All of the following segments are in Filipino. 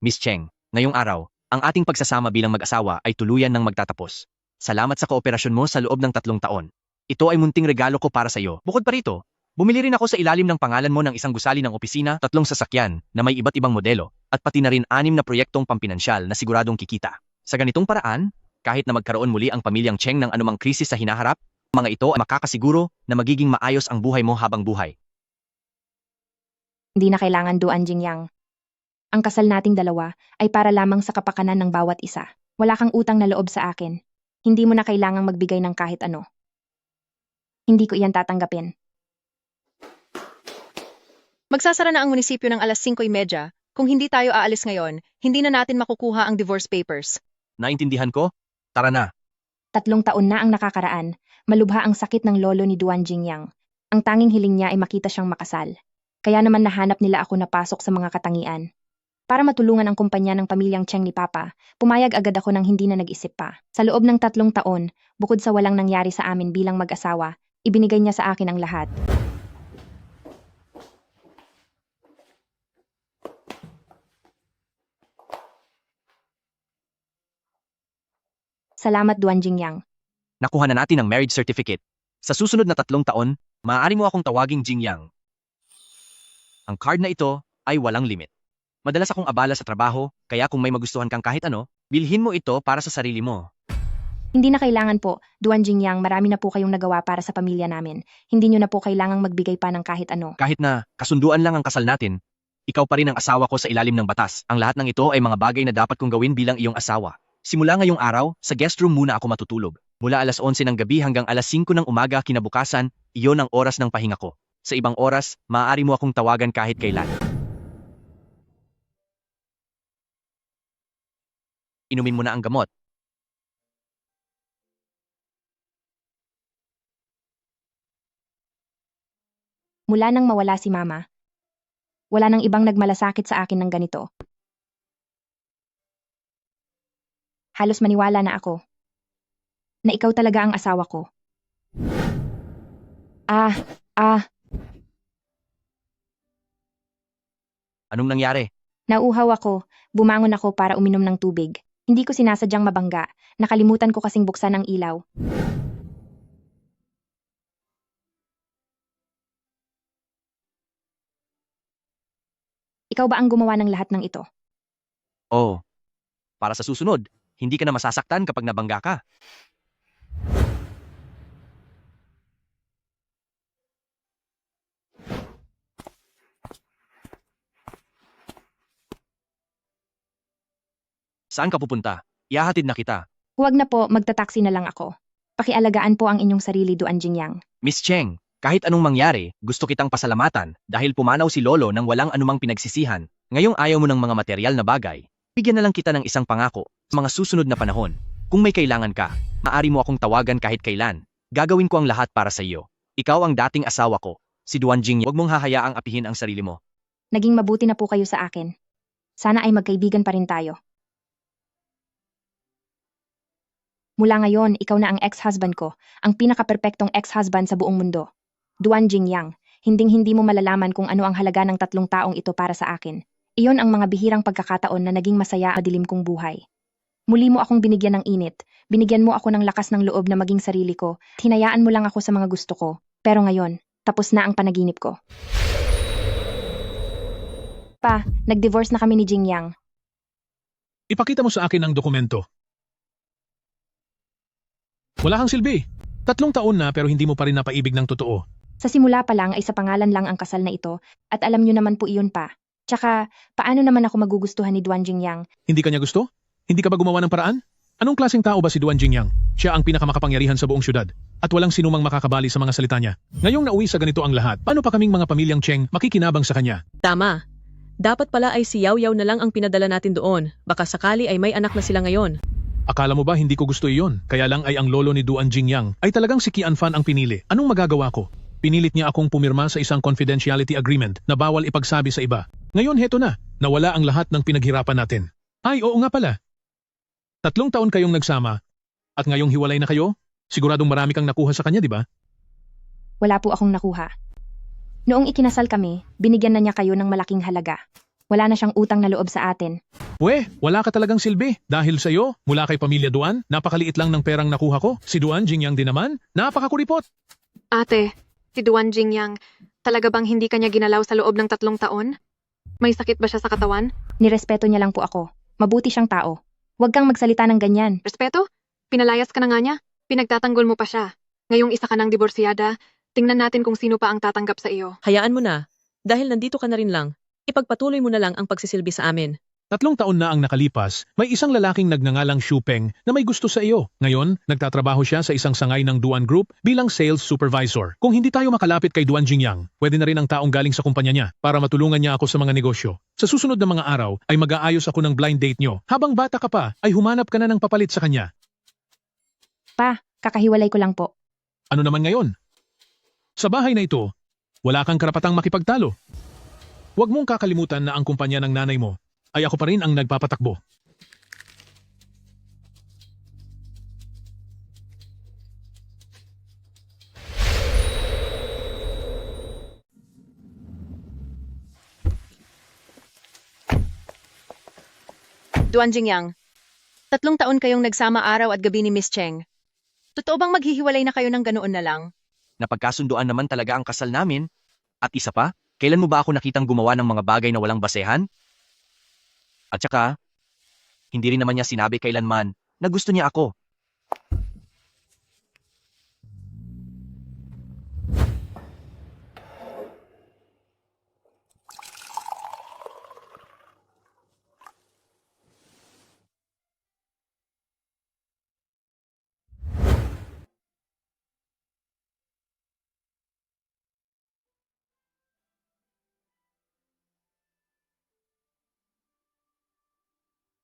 Miss Cheng, ngayong araw, ang ating pagsasama bilang mag-asawa ay tuluyan ng magtatapos. Salamat sa kooperasyon mo sa loob ng 3 taon. Ito ay munting regalo ko para sa iyo. Bukod pa rito, bumili rin ako sa ilalim ng pangalan mo ng isang gusali ng opisina, 3 sasakyan na may iba't ibang modelo, at pati na rin 6 na proyektong pampinansyal na siguradong kikita. Sa ganitong paraan, kahit na magkaroon muli ang pamilyang Cheng ng anumang krisis sa hinaharap, mga ito ay makakasiguro na magiging maayos ang buhay mo habang buhay. Hindi na kailangan Duan Jingyang. Ang kasal nating dalawa ay para lamang sa kapakanan ng bawat isa. Wala kang utang na loob sa akin. Hindi mo na kailangang magbigay ng kahit ano. Hindi ko iyan tatanggapin. Magsasara na ang munisipyo ng alas 5:30. Kung hindi tayo aalis ngayon, hindi na natin makukuha ang divorce papers. Naintindihan ko? Tara na. 3 taon na ang nakakaraan. Malubha ang sakit ng lolo ni Duan Jingyang. Ang tanging hiling niya ay makita siyang makasal. Kaya naman nahanap nila ako na pasok sa mga katangian. Para matulungan ang kumpanya ng pamilyang Cheng ni Papa, pumayag agad ako nang hindi na nag-isip pa. Sa loob ng 3 taon, bukod sa walang nangyari sa amin bilang mag-asawa, ibinigay niya sa akin ang lahat. Salamat Duan Jingyang. Nakuha na natin ang marriage certificate. Sa susunod na 3 taon, maaari mo akong tawaging Jingyang. Ang card na ito ay walang limit. Madalas akong abala sa trabaho, kaya kung may magustuhan kang kahit ano, bilhin mo ito para sa sarili mo. Hindi na kailangan po, Duan Jingyang, marami na po kayong nagawa para sa pamilya namin. Hindi nyo na po kailangang magbigay pa ng kahit ano. Kahit na kasunduan lang ang kasal natin, ikaw pa rin ang asawa ko sa ilalim ng batas. Ang lahat ng ito ay mga bagay na dapat kong gawin bilang iyong asawa. Simula ngayong araw, sa guest room muna ako matutulog. Mula alas 11 ng gabi hanggang alas 5 ng umaga kinabukasan, iyon ang oras ng pahinga ko. Sa ibang oras, maaari mo akong tawagan kahit kailan. Inumin mo na ang gamot. Mula nang mawala si Mama, wala nang ibang nagmalasakit sa akin ng ganito. Halos maniwala na ako na ikaw talaga ang asawa ko. Anong nangyari? Nauuhaw ako, bumangon ako para uminom ng tubig. Hindi ko sinasadyang mabangga, nakalimutan ko kasing buksan ang ilaw. Ikaw ba ang gumawa ng lahat ng ito? Oh, para sa susunod, hindi ka na masasaktan kapag nabangga ka. Saan ka pupunta? Ihahatid na kita. Huwag na po, magtataksi na lang ako. Pakialagaan po ang inyong sarili, Duan Jingyang. Miss Cheng, kahit anong mangyari, gusto kitang pasalamatan dahil pumanaw si Lolo nang walang anumang pinagsisihan. Ngayong ayaw mo ng mga materyal na bagay, bigyan na lang kita ng isang pangako sa mga susunod na panahon. Kung may kailangan ka, maaari mo akong tawagan kahit kailan. Gagawin ko ang lahat para sa iyo. Ikaw ang dating asawa ko, si Duan Jingyang. Huwag mong hahayaang apihin ang sarili mo. Naging mabuti na po kayo sa akin. Sana ay magkaibigan pa rin tayo. Mula ngayon, ikaw na ang ex-husband ko, ang pinaka-perpektong ex-husband sa buong mundo. Duan Jingyang, hinding-hindi mo malalaman kung ano ang halaga ng 3 taong ito para sa akin. Iyon ang mga bihirang pagkakataon na naging masaya ang madilim kong buhay. Muli mo akong binigyan ng init, binigyan mo ako ng lakas ng loob na maging sarili ko, hinayaan mo lang ako sa mga gusto ko. Pero ngayon, tapos na ang panaginip ko. Pa, nag-divorce na kami ni Jingyang. Ipakita mo sa akin ang dokumento. Wala kang silbi. 3 taon na pero hindi mo pa rin napaibig ng totoo. Sa simula pa lang ay sa pangalan lang ang kasal na ito at alam nyo naman po iyon pa. Tsaka, paano naman ako magugustuhan ni Duan Jingyang? Hindi ka niya gusto? Hindi ka ba gumawa ng paraan? Anong klaseng tao ba si Duan Jingyang? Siya ang pinakamakapangyarihan sa buong syudad at walang sinumang makakabali sa mga salita niya. Ngayong nauwi sa ganito ang lahat, paano pa kaming mga pamilyang Cheng makikinabang sa kanya? Tama. Dapat pala ay si Yao Yao na lang ang pinadala natin doon. Baka sakali ay may anak na sila ngayon. Akala mo ba hindi ko gusto iyon? Kaya lang ay ang lolo ni Duan Jingyang ay talagang si Qian Fan ang pinili. Anong magagawa ko? Pinilit niya akong pumirma sa isang confidentiality agreement na bawal ipagsabi sa iba. Ngayon heto na, nawala ang lahat ng pinaghirapan natin. Ay oo nga pala. 3 taon kayong nagsama at ngayong hiwalay na kayo? Siguradong marami kang nakuha sa kanya, di ba? Wala po akong nakuha. Noong ikinasal kami, binigyan na niya kayo ng malaking halaga. Wala na siyang utang na loob sa atin. Wala ka talagang silbi. Dahil sa'yo, mula kay Pamilya Duan, napakaliit lang ng perang nakuha ko. Si Duan Jingyang din naman, napakakuripot. Ate, si Duan Jingyang, talaga bang hindi kanya ginalaw sa loob ng 3 taon? May sakit ba siya sa katawan? Nirespeto niya lang po ako. Mabuti siyang tao. Huwag kang magsalita ng ganyan. Respeto? Pinalayas ka na nga niya? Pinagtatanggol mo pa siya. Ngayong isa ka ng diborsiyada, tingnan natin kung sino pa ang tatanggap sa iyo. Hayaan mo na. Dahil nandito ka na rin lang, ipagpatuloy mo na lang ang pagsisilbi sa amin. 3 taon na ang nakalipas, may isang lalaking nagngangalang Xu Peng na may gusto sa iyo. Ngayon, nagtatrabaho siya sa isang sangay ng Duan Group bilang sales supervisor. Kung hindi tayo makalapit kay Duan Jingyang, pwede na rin ang taong galing sa kumpanya niya para matulungan niya ako sa mga negosyo. Sa susunod na mga araw ay mag-aayos ako ng blind date niyo. Habang bata ka pa, ay humanap ka na ng papalit sa kanya. Pa, kakahiwalay ko lang po. Ano naman ngayon? Sa bahay na ito, wala kang karapatang makipagtalo. Huwag mong kakalimutan na ang kumpanya ng nanay mo ay ako pa rin ang nagpapatakbo. Duan Jingyang, 3 taon kayong nagsama araw at gabi ni Miss Cheng. Totoo bang maghihiwalay na kayo ng ganoon na lang? Napagkasunduan naman talaga ang kasal namin. At isa pa, kailan mo ba ako nakitang gumawa ng mga bagay na walang basehan? At saka, hindi rin naman niya sinabi kailanman na gusto niya ako.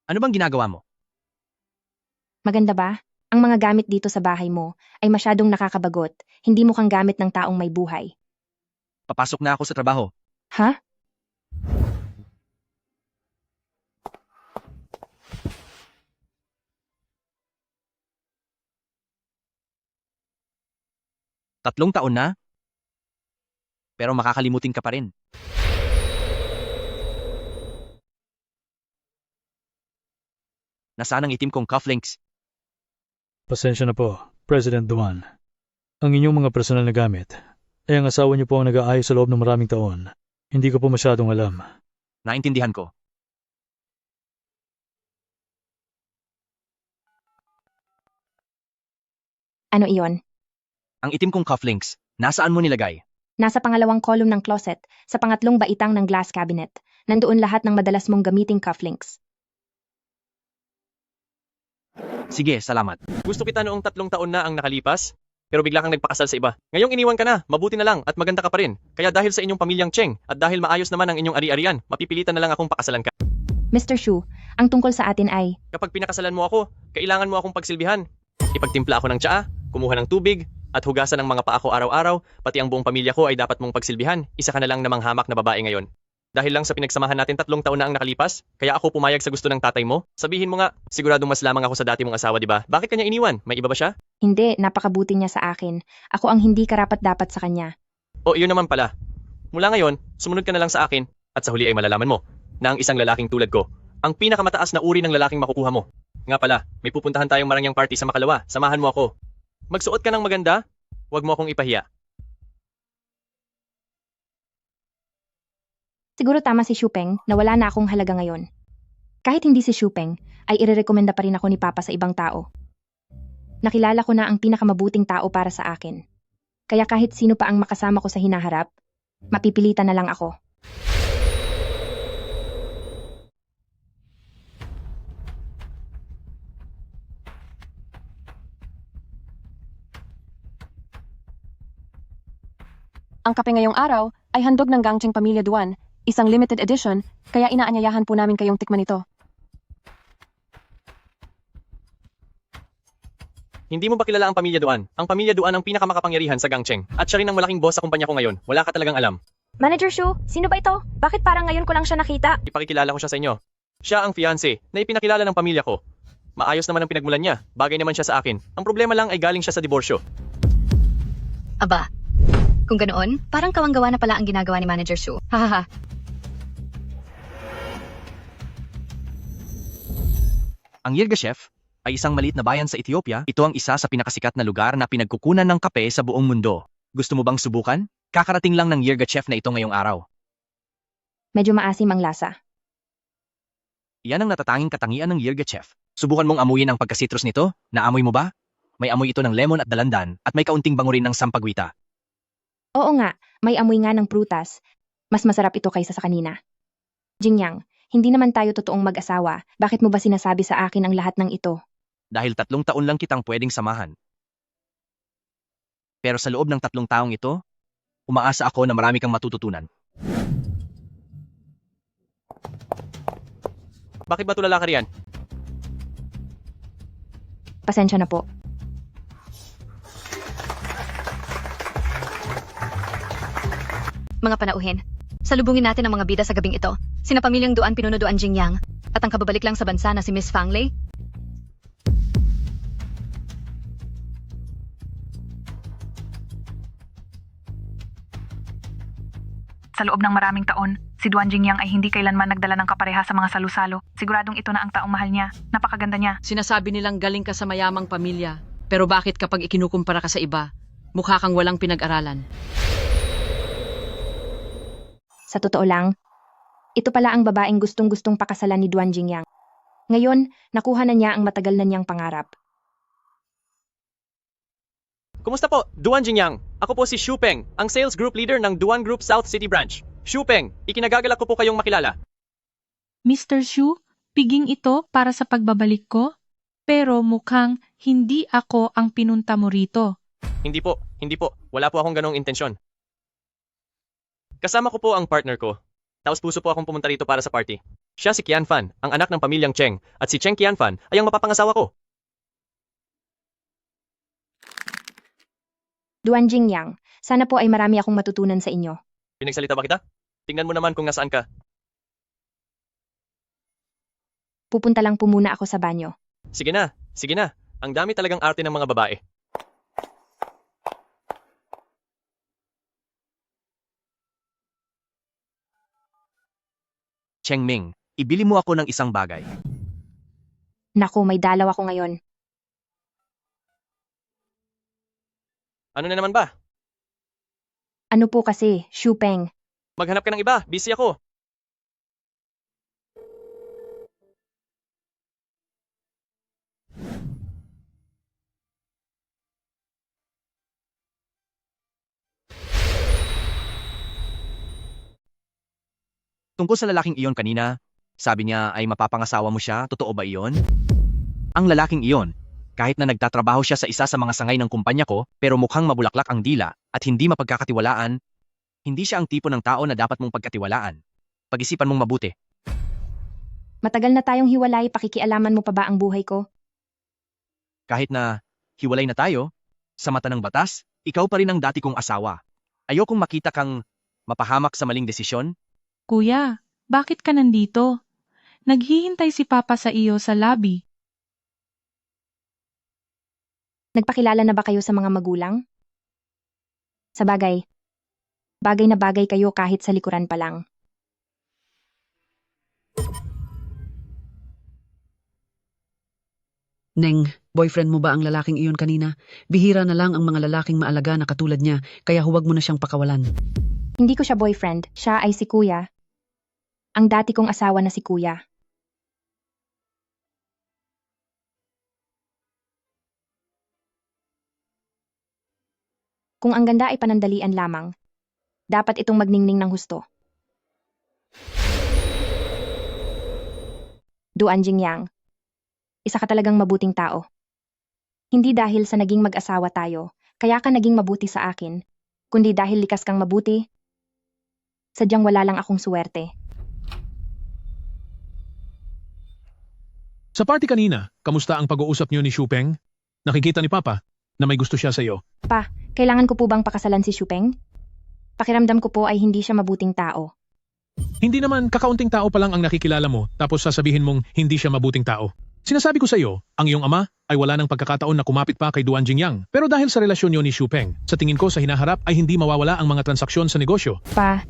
Ano bang ginagawa mo? Maganda ba? Ang mga gamit dito sa bahay mo ay masyadong nakakabagot. Hindi mo kang gamit ng taong may buhay. Papasok na ako sa trabaho. Ha? Tatlong taon na? Pero makakalimutin ka pa rin. Nasaan ang itim kong cufflinks? Pasensya na po, President Duan. Ang inyong mga personal na gamit ay ang asawa niyo po ang nag-aayos sa loob ng maraming taon. Hindi ko po masyadong alam. Naintindihan ko. Ano iyon? Ang itim kong cufflinks, nasaan mo nilagay? Nasa pangalawang column ng closet, sa pangatlong baitang ng glass cabinet. Nandoon lahat ng madalas mong gamiting cufflinks. Sige, salamat. Gusto kita noong 3 taon na ang nakalipas, pero bigla kang nagpakasal sa iba. Ngayong iniwan ka na, mabuti na lang at maganda ka pa rin. Kaya dahil sa inyong pamilyang Cheng at dahil maayos naman ang inyong ari-arian, mapipilitan na lang akong pakasalan ka. Mr. Xu, ang tungkol sa atin ay, Kapag pinakasalan mo ako, kailangan mo akong pagsilbihan. Ipagtimpla ako ng tsaa, kumuha ng tubig, at hugasan ng mga paa ko araw-araw, pati ang buong pamilya ko ay dapat mong pagsilbihan. Isa ka na lang namang hamak na babae ngayon. Dahil lang sa pinagsamahan natin 3 taon na ang nakalipas, kaya ako pumayag sa gusto ng tatay mo. Sabihin mo nga, siguradong mas lamang ako sa dati mong asawa, di ba? Bakit kanya iniwan? May iba ba siya? hindi, napakabuti niya sa akin. Ako ang hindi karapat-dapat sa kanya. O iyon naman pala. Mula ngayon, sumunod ka na lang sa akin, at sa huli ay malalaman mo, na ang isang lalaking tulad ko, ang pinakamataas na uri ng lalaking makukuha mo. Nga pala, may pupuntahan tayong marangyang party sa Makalawa. Samahan mo ako. Magsuot ka ng maganda, huwag mo akong ipahiya. Siguro tama si Shupeng na wala na akong halaga ngayon. Kahit hindi si Shupeng, ay irerekomenda pa rin ako ni Papa sa ibang tao. Nakilala ko na ang pinakamabuting tao para sa akin. Kaya kahit sino pa ang makasama ko sa hinaharap, mapipilitan na lang ako. Ang kape ngayong araw ay handog ng Gangcheng Pamilya Duan, isang limited edition, kaya inaanyayahan po namin kayong tikman ito. Hindi mo ba kilala ang Pamilya Duan? Ang Pamilya Duan ang pinakamakapangyarihan sa Gangcheng. At siya rin ang malaking boss sa kumpanya ko ngayon. Wala ka talagang alam. Manager Shu, sino ba ito? Bakit parang ngayon ko lang siya nakita? Ipakikilala ko siya sa inyo. Siya ang fiancé na ipinakilala ng pamilya ko. Maayos naman ang pinagmulan niya. Bagay naman siya sa akin. Ang problema lang ay galing siya sa diborsyo. Aba, kung ganoon, parang kawang-gawa na pala ang ginagawa ni Manager Shu. Hahaha. Ang Yirgacheffe ay isang maliit na bayan sa Ethiopia. Ito ang isa sa pinakasikat na lugar na pinagkukunan ng kape sa buong mundo. Gusto mo bang subukan? Kakarating lang ng Yirgacheffe na ito ngayong araw. Medyo maasim ang lasa. Yan ang natatanging katangian ng Yirgacheffe. Subukan mong amuyin ang pagkasitrus nito. Naamoy mo ba? May amoy ito ng lemon at dalandan at may kaunting bango rin ng sampagwita. Oo nga, may amoy nga ng prutas. Mas masarap ito kaysa sa kanina. Jingyang, hindi naman tayo totoong mag-asawa. Bakit mo ba sinasabi sa akin ang lahat ng ito? Dahil 3 taon lang kitang pwedeng samahan. Pero sa loob ng 3 taong ito, umaasa ako na marami kang matututunan. Bakit ba tulala ka riyan? Pasensya na po. Mga panauhin, salubungin natin ang mga bida sa gabing ito. Sina pamilyang Duan pinuno Duan Jingyang at ang kababalik lang sa bansa na si Miss Fang Lei. Sa loob ng maraming taon, si Duan Jingyang ay hindi kailanman nagdala ng kapareha sa mga salusalo. Siguradong ito na ang taong mahal niya. Napakaganda niya. Sinasabi nilang galing ka sa mayamang pamilya. Pero bakit kapag ikinukumpara ka sa iba, mukha kang walang pinag-aralan? Sa totoo lang, ito pala ang babaeng gustong-gustong pakasalan ni Duan Jingyang. Ngayon, nakuha na niya ang matagal na niyang pangarap. Kumusta po, Duan Jingyang? Ako po si Xu Peng, ang sales group leader ng Duan Group South City Branch. Xu Peng, ikinagagalak ko po kayong makilala. Mr. Xu, piging ito para sa pagbabalik ko, pero mukhang hindi ako ang pinunta mo rito. Hindi po. Wala po akong ganong intensyon. Kasama ko po ang partner ko. Taos puso po akong pumunta rito para sa party. Siya si Qianfan, ang anak ng pamilyang Cheng, at si Cheng Qianfan ay ang mapapangasawa ko. Duan Jingyang, sana po ay marami akong matutunan sa inyo. Pinagsalita ba kita? Tingnan mo naman kung nasaan ka. Pupunta lang po muna ako sa banyo. Sige na. Ang dami talagang arte ng mga babae. Cheng Ming, ibili mo ako ng isang bagay. Naku, may dalaw ako ngayon. Ano na naman ba? Ano po kasi, Xu Peng? Maghanap ka ng iba. Busy ako. Tungkol sa lalaking iyon kanina, sabi niya ay mapapangasawa mo siya. Totoo ba iyon? Ang lalaking iyon, kahit na nagtatrabaho siya sa isa sa mga sangay ng kumpanya ko, pero mukhang mabulaklak ang dila at hindi mapagkakatiwalaan, hindi siya ang tipo ng tao na dapat mong pagkatiwalaan. Pag-isipan mong mabuti. Matagal na tayong hiwalay, pakikialaman mo pa ba ang buhay ko? Kahit na hiwalay na tayo, sa mata ng batas, ikaw pa rin ang dati kong asawa. Ayokong makita kang mapahamak sa maling desisyon. Kuya, bakit ka nandito? Naghihintay si Papa sa iyo sa lobby. Nagpakilala na ba kayo sa mga magulang? Sa bagay na bagay kayo kahit sa likuran pa lang. Neng, boyfriend mo ba ang lalaking iyon kanina? Bihira na lang ang mga lalaking maalaga na katulad niya, kaya huwag mo na siyang pakawalan. Hindi ko siya boyfriend, siya ay si Kuya. Ang dati kong asawa na si Kuya. Kung ang ganda ay panandalian lamang, dapat itong magningning ng husto. Duan Jingyang, isa ka talagang mabuting tao. Hindi dahil sa naging mag-asawa tayo, kaya ka naging mabuti sa akin, kundi dahil likas kang mabuti. Sadyang wala lang akong suwerte. Sa party kanina, kamusta ang pag-uusap niyo ni Xu Peng? Nakikita ni Papa na may gusto siya sa iyo. Pa, kailangan ko po bang pakasalan si Xu Peng? Pakiramdam ko po ay hindi siya mabuting tao. Hindi naman kakaunting tao pa lang ang nakikilala mo tapos sasabihin mong hindi siya mabuting tao. Sinasabi ko sa iyo, ang iyong ama ay wala ng pagkakataon na kumapit pa kay Duan Jingyang. Pero dahil sa relasyon niyo ni Xu Peng, sa tingin ko sa hinaharap ay hindi mawawala ang mga transaksyon sa negosyo. Pa,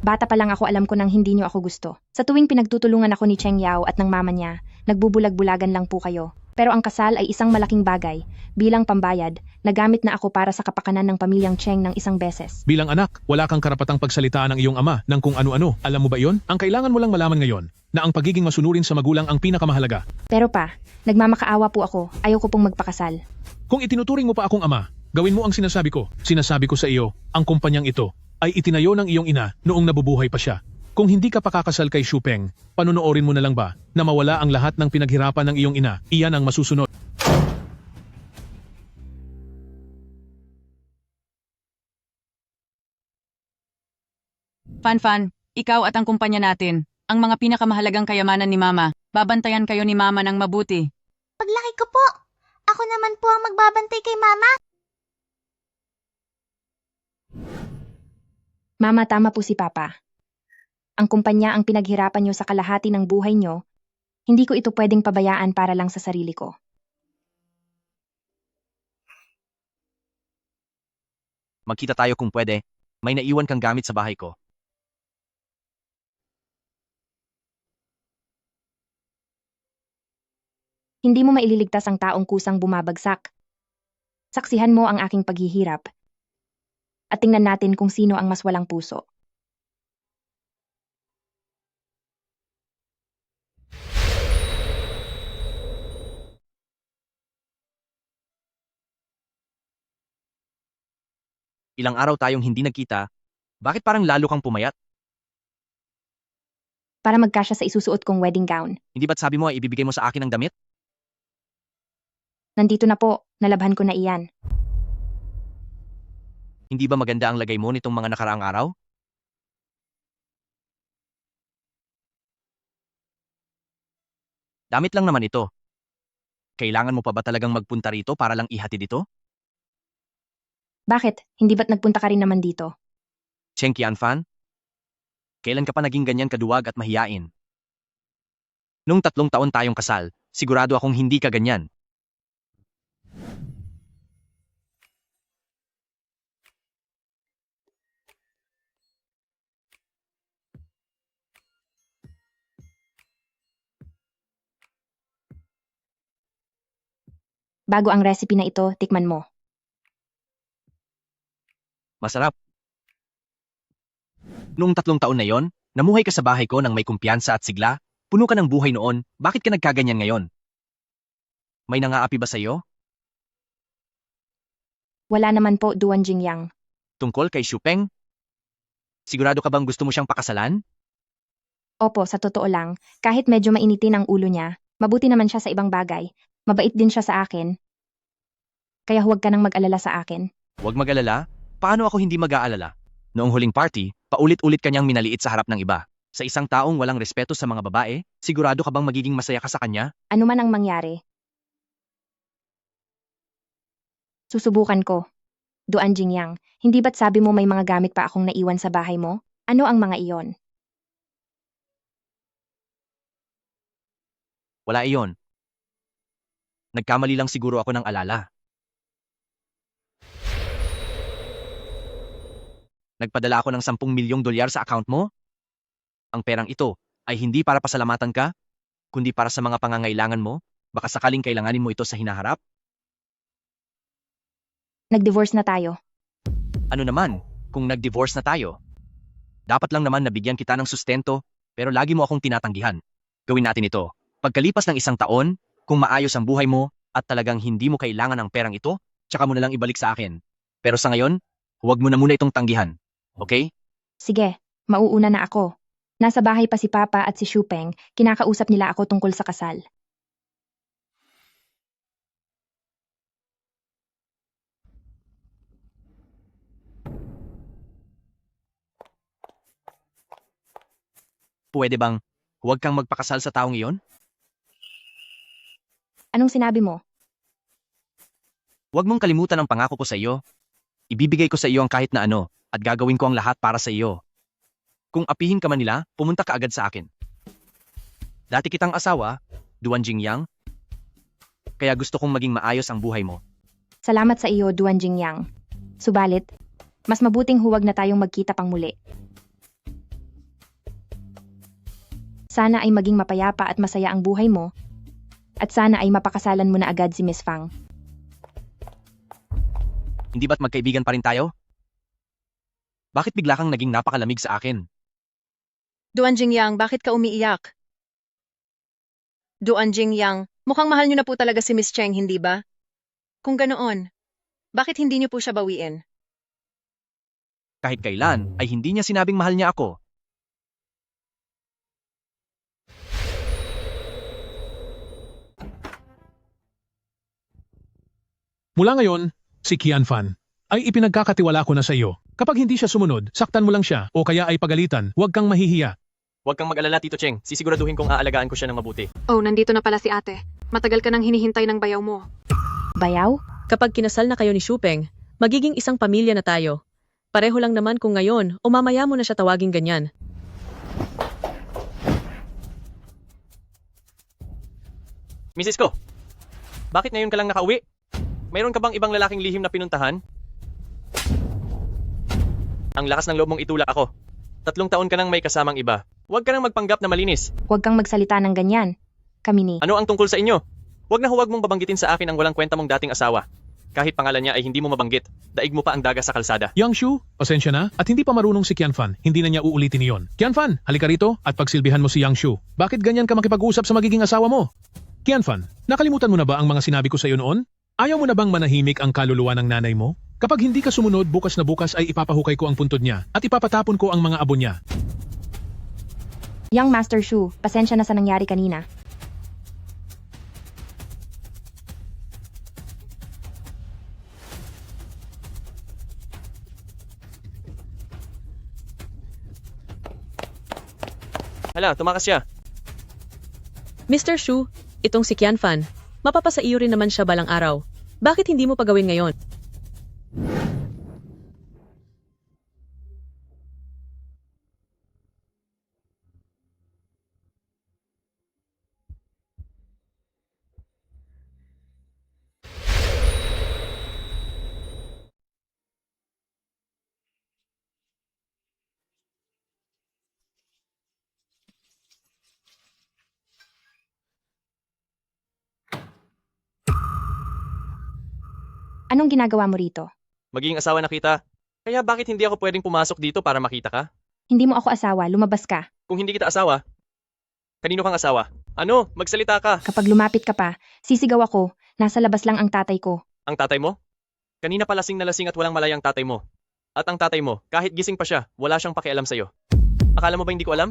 Bata pa lang ako alam ko nang hindi niyo ako gusto. Sa tuwing pinagtutulungan ako ni Cheng Yao at ng mama niya, nagbubulag-bulagan lang po kayo. Pero ang kasal ay isang malaking bagay. Bilang pambayad, nagamit na ako para sa kapakanan ng pamilyang Cheng ng isang beses. Bilang anak, wala kang karapatang pagsalitaan ng iyong ama ng kung ano-ano. Alam mo ba yon? Ang kailangan mo lang malaman ngayon, na ang pagiging masunurin sa magulang ang pinakamahalaga. Pero pa, nagmamakaawa po ako. Ayaw ko pong magpakasal. Kung itinuturing mo pa akong ama, gawin mo ang sinasabi ko. Sinasabi ko sa iyo, ang kumpanyang ito ay itinayo ng iyong ina noong nabubuhay pa siya. Kung hindi ka pakakasal kay Shupeng, panonoorin mo na lang ba na mawala ang lahat ng pinaghirapan ng iyong ina? Iyan ang masusunod. Fan, ikaw at ang kumpanya natin, ang mga pinakamahalagang kayamanan ni Mama. Babantayan kayo ni Mama ng mabuti. Paglaki ko po, ako naman po ang magbabantay kay Mama. Mama, tama po si Papa. Ang kumpanya ang pinaghirapan niyo sa kalahati ng buhay niyo, hindi ko ito pwedeng pabayaan para lang sa sarili ko. Magkita tayo kung pwede. May naiwan kang gamit sa bahay ko. Hindi mo maililigtas ang taong kusang bumabagsak. Saksihan mo ang aking paghihirap. At tingnan natin kung sino ang mas walang puso. Ilang araw tayong hindi nagkita. Bakit parang lalo kang pumayat? Para magkasya sa isusuot kong wedding gown. Hindi ba't sabi mo ay ibibigay mo sa akin ang damit? Nandito na po, nalabhan ko na iyan. Hindi ba maganda ang lagay mo nitong mga nakaraang araw? Damit lang naman ito. Kailangan mo pa ba talagang magpunta rito para lang ihatid ito? Bakit? Hindi ba't nagpunta ka rin naman dito? Cheng Qianfan? Kailan ka pa naging ganyan kaduwag at mahiyain? Nung 3 taon tayong kasal, sigurado akong hindi ka ganyan. Bago ang recipe na ito, tikman mo. Masarap. Noong 3 taon na yon, namuhay ka sa bahay ko nang may kumpiyansa at sigla, puno ka ng buhay noon, bakit ka nagkaganyan ngayon? May nangaapi ba sa'yo? Wala naman po, Duan Jingyang. Tungkol kay Shupeng? Sigurado ka bang gusto mo siyang pakasalan? Opo, sa totoo lang, kahit medyo mainitin ang ulo niya, mabuti naman siya sa ibang bagay. Mabait din siya sa akin. Kaya huwag ka nang mag-alala sa akin. Huwag mag-alala? Paano ako hindi mag-aalala? Noong huling party, paulit-ulit kanyang minaliit sa harap ng iba. Sa isang taong walang respeto sa mga babae, sigurado ka bang magiging masaya ka sa kanya? Ano man ang mangyari. Susubukan ko. Duan Jingyang, hindi ba't sabi mo may mga gamit pa akong naiwan sa bahay mo? Ano ang mga iyon? Wala iyon. Nagkamali lang siguro ako ng alala. Nagpadala ako ng 10 milyong dolyar sa account mo? Ang perang ito ay hindi para pasalamatan ka, kundi para sa mga pangangailangan mo, baka sakaling kailanganin mo ito sa hinaharap. Nag-divorce na tayo. Ano naman, kung nag-divorce na tayo? Dapat lang naman nabigyan kita ng sustento, pero lagi mo akong tinatanggihan. Gawin natin ito. Pagkalipas ng 1 taon, kung maayos ang buhay mo at talagang hindi mo kailangan ang perang ito, tsaka mo na lang ibalik sa akin. Pero sa ngayon, huwag mo na muna itong tanggihan. Okay? Sige, mauuna na ako. Nasa bahay pa si Papa at si Shupeng, kinakausap nila ako tungkol sa kasal. Pwede bang huwag kang magpakasal sa taong iyon? Anong sinabi mo? Huwag mong kalimutan ang pangako ko sa iyo. Ibibigay ko sa iyo ang kahit na ano, at gagawin ko ang lahat para sa iyo. Kung apihin ka man nila, pumunta ka agad sa akin. Dati kitang asawa, Duan Jingyang. Kaya gusto kong maging maayos ang buhay mo. Salamat sa iyo, Duan Jingyang. Subalit, mas mabuting huwag na tayong magkita pang muli. Sana ay maging mapayapa at masaya ang buhay mo. At sana ay mapakasalan mo na agad si Miss Fang. Hindi ba't magkaibigan pa rin tayo? Bakit bigla kang naging napakalamig sa akin? Duan Jingyang, bakit ka umiiyak? Duan Jingyang, mukhang mahal niyo na po talaga si Miss Cheng, hindi ba? Kung ganoon, bakit hindi niyo po siya bawiin? Kahit kailan ay hindi niya sinabing mahal niya ako. Mula ngayon, si Qianfan ay ipinagkakatiwala ko na sa iyo. Kapag hindi siya sumunod, saktan mo lang siya o kaya ay pagalitan, huwag kang mahihiya. Huwag kang mag-alala, Tito Cheng. Sisiguraduhin kong aalagaan ko siya ng mabuti. Oh, nandito na pala si ate. Matagal ka nang hinihintay ng bayaw mo. Bayaw? Kapag kinasal na kayo ni Shupeng, magiging isang pamilya na tayo. Pareho lang naman kung ngayon o mamaya mo na siya tawaging ganyan. Mrs. Ko, bakit ngayon ka lang nakauwi? Mayroon ka bang ibang lalaking lihim na pinuntahan? Ang lakas ng loob mong itulak ako. 3 taon ka nang may kasamang iba. Huwag ka nang magpanggap na malinis. Huwag kang magsalita ng ganyan. Kami ni... Ano ang tungkol sa inyo? Huwag mong babanggitin sa akin ang walang kwenta mong dating asawa. Kahit pangalan niya ay hindi mo mabanggit, daig mo pa ang daga sa kalsada. Yang Shu, pasensya na at hindi pa marunong si Qianfan. Hindi na niya uulitin iyon. Qianfan, halika rito at pagsilbihan mo si Yang Shu. Bakit ganyan ka makipag-usap sa magiging asawa mo? Qianfan, nakalimutan mo na ba ang mga sinabi ko sa iyo noon? Ayaw mo na bang manahimik ang kaluluwa ng nanay mo? Kapag hindi ka sumunod, bukas na bukas ay ipapahukay ko ang puntod niya at ipapatapon ko ang mga abo niya. Young Master Shu, pasensya na sa nangyari kanina. Hala, tumakas siya. Mr. Shu, itong si Qianfan, mapapasaiyo rin naman siya balang araw. Bakit hindi mo pagawin ngayon? Anong ginagawa mo rito? Magiging asawa na kita. Kaya bakit hindi ako pwedeng pumasok dito para makita ka? Hindi mo ako asawa, lumabas ka. Kung hindi kita asawa, kanino kang asawa? Ano? Magsalita ka. Kapag lumapit ka pa, sisigaw ako, nasa labas lang ang tatay ko. Ang tatay mo? Kanina pa lasing na lasing at walang malayang tatay mo. At ang tatay mo, kahit gising pa siya, wala siyang pakialam sa'yo. Akala mo ba hindi ko alam?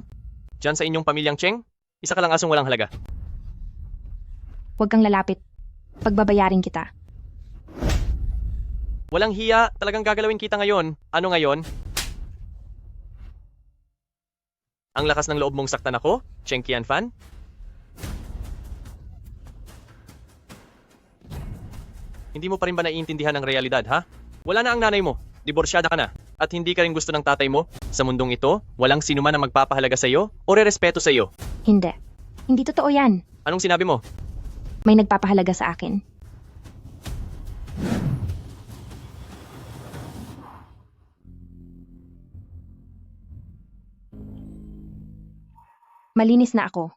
Diyan sa inyong pamilyang Cheng, isa ka lang asong walang halaga. Huwag kang lalapit. Pagbabayarin kita. Walang hiya, talagang gagalawin kita ngayon. Ano ngayon? Ang lakas ng loob mong saktan ako, Cheng Qianfan? Hindi mo pa rin ba naiintindihan ang realidad, ha? Wala na ang nanay mo, diborsyada ka na, at hindi ka rin gusto ng tatay mo? Sa mundong ito, walang sino man ang magpapahalaga sa iyo o rerespeto sa iyo. Hindi. Hindi totoo yan. Anong sinabi mo? May nagpapahalaga sa akin. Malinis na ako.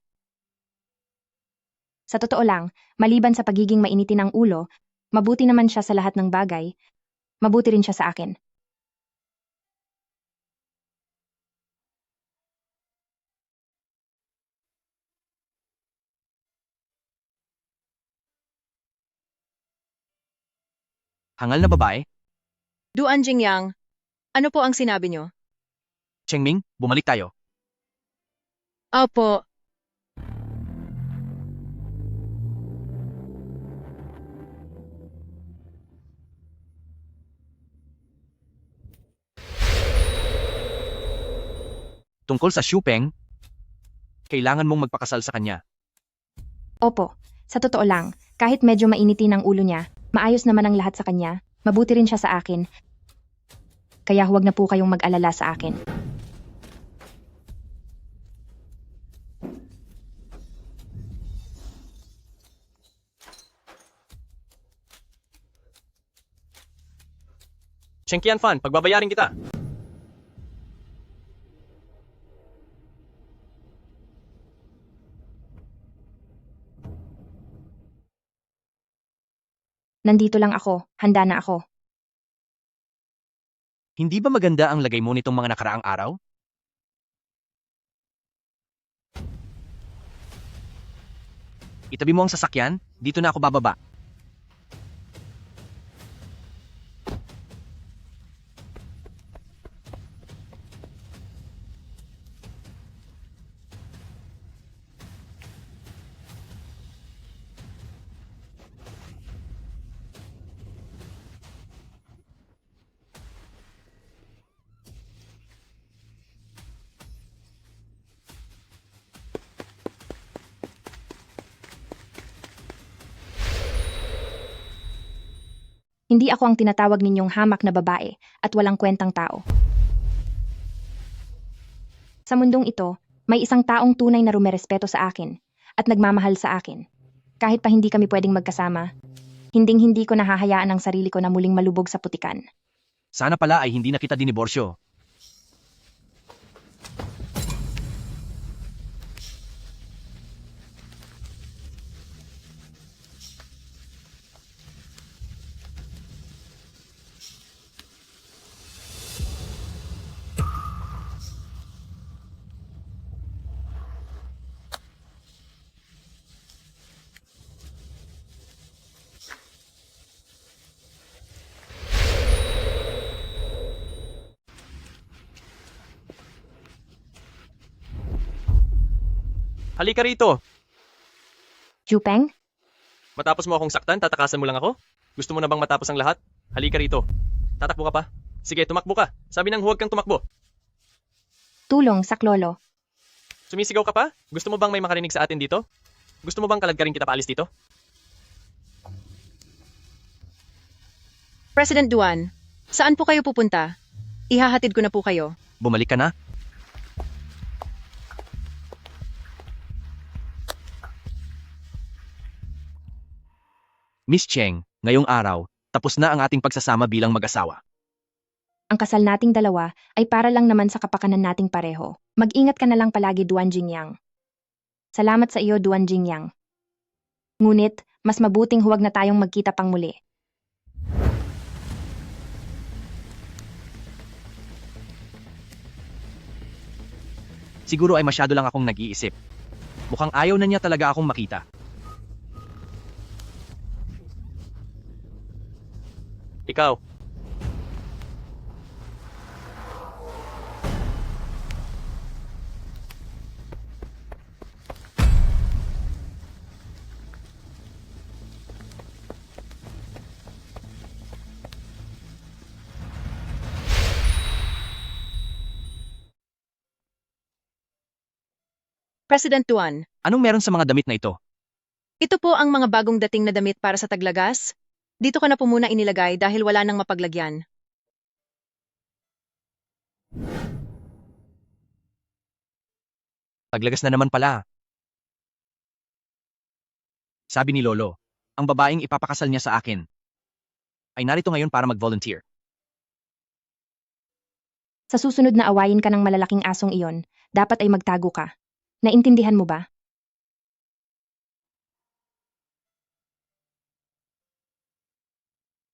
Sa totoo lang, maliban sa pagiging mainitin ng ulo, mabuti naman siya sa lahat ng bagay. Mabuti rin siya sa akin. Hangal na babae? Duan Jingyang, ano po ang sinabi niyo? Chengming, bumalik tayo. Opo. Tungkol sa Shupeng, kailangan mong magpakasal sa kanya. Opo, sa totoo lang, kahit medyo mainitin ang ulo niya, maayos naman ang lahat sa kanya, mabuti rin siya sa akin. Kaya huwag na po kayong mag-alala sa akin. Cheng Qianfan, pagbabayarin kita. Nandito lang ako, handa na ako. Hindi ba maganda ang lagay mo nitong mga nakaraang araw? Itabi mo ang sasakyan, dito na ako bababa. Hindi ako ang tinatawag ninyong hamak na babae at walang kwentang tao. Sa mundong ito, may isang taong tunay na rumerespeto sa akin at nagmamahal sa akin. Kahit pa hindi kami pwedeng magkasama, hinding-hindi ko nahahayaan ang sarili ko na muling malubog sa putikan. Sana pala ay hindi na kita diniborsyo. Halika rito. Jupeng, Matapos mo akong saktan, tatakasan mo lang ako? Gusto mo na bang matapos ang lahat? Halika rito. Tatakbo ka pa? Sige, tumakbo ka. Sabi nang huwag kang tumakbo. tulong, saklolo. Sumisigaw ka pa? Gusto mo bang may makarinig sa atin dito? Gusto mo bang kaladkarin kita paalis dito? President Duan, saan po kayo pupunta? Ihahatid ko na po kayo. Bumalik ka na? Miss Cheng, ngayong araw, tapos na ang ating pagsasama bilang mag-asawa. Ang kasal nating dalawa ay para lang naman sa kapakanan nating pareho. Mag-ingat ka na lang palagi, Duan Jingyang. Salamat sa iyo, Duan Jingyang. Ngunit, mas mabuting huwag na tayong magkita pang muli. Siguro ay masyado lang akong nag-iisip. Mukhang ayaw na niya talaga akong makita. Ikaw. President Duan, Anong meron sa mga damit na ito? ito po ang mga bagong dating na damit para sa taglagas. Dito ko na po muna inilagay dahil wala nang mapaglagyan. Paglagas na naman pala. Sabi ni Lolo, ang babaeng ipapakasal niya sa akin ay narito ngayon para mag-volunteer. Sa susunod na awayin ka ng malalaking asong iyon, dapat ay magtago ka. Naintindihan mo ba?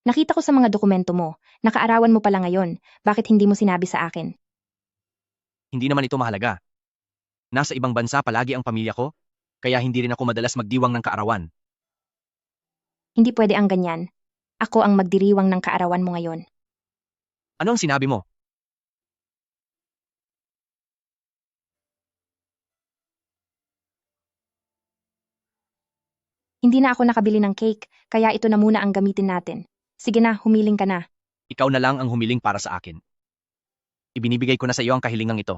Nakita ko sa mga dokumento mo, nakaarawan mo pala ngayon, bakit hindi mo sinabi sa akin? Hindi naman ito mahalaga. Nasa ibang bansa palagi ang pamilya ko, kaya hindi rin ako madalas magdiwang ng kaarawan. Hindi pwede ang ganyan. Ako ang magdiriwang ng kaarawan mo ngayon. Ano ang sinabi mo? Hindi na ako nakabili ng cake, kaya ito na muna ang gamitin natin. Sige na, humiling ka na. Ikaw na lang ang humiling para sa akin. Ibinibigay ko na sa iyo ang kahilingang ito.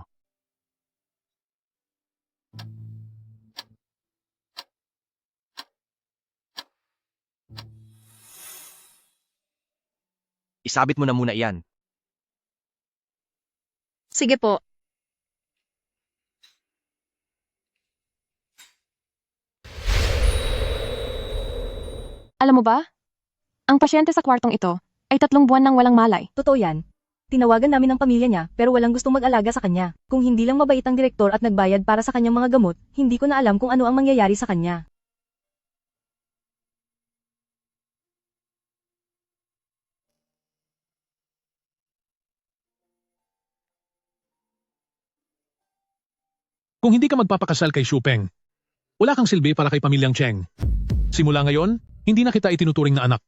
Isabit mo na muna iyan. Sige po. Alam mo ba? Ang pasyente sa kwartong ito ay 3 buwan nang walang malay. Totoo yan. Tinawagan namin ang pamilya niya pero walang gustong mag-alaga sa kanya. Kung hindi lang mabait ang direktor at nagbayad para sa kanyang mga gamot, hindi ko na alam kung ano ang mangyayari sa kanya. Kung hindi ka magpapakasal kay Xu Peng, wala kang silbi para kay pamilyang Cheng. Simula ngayon, hindi na kita itinuturing na anak.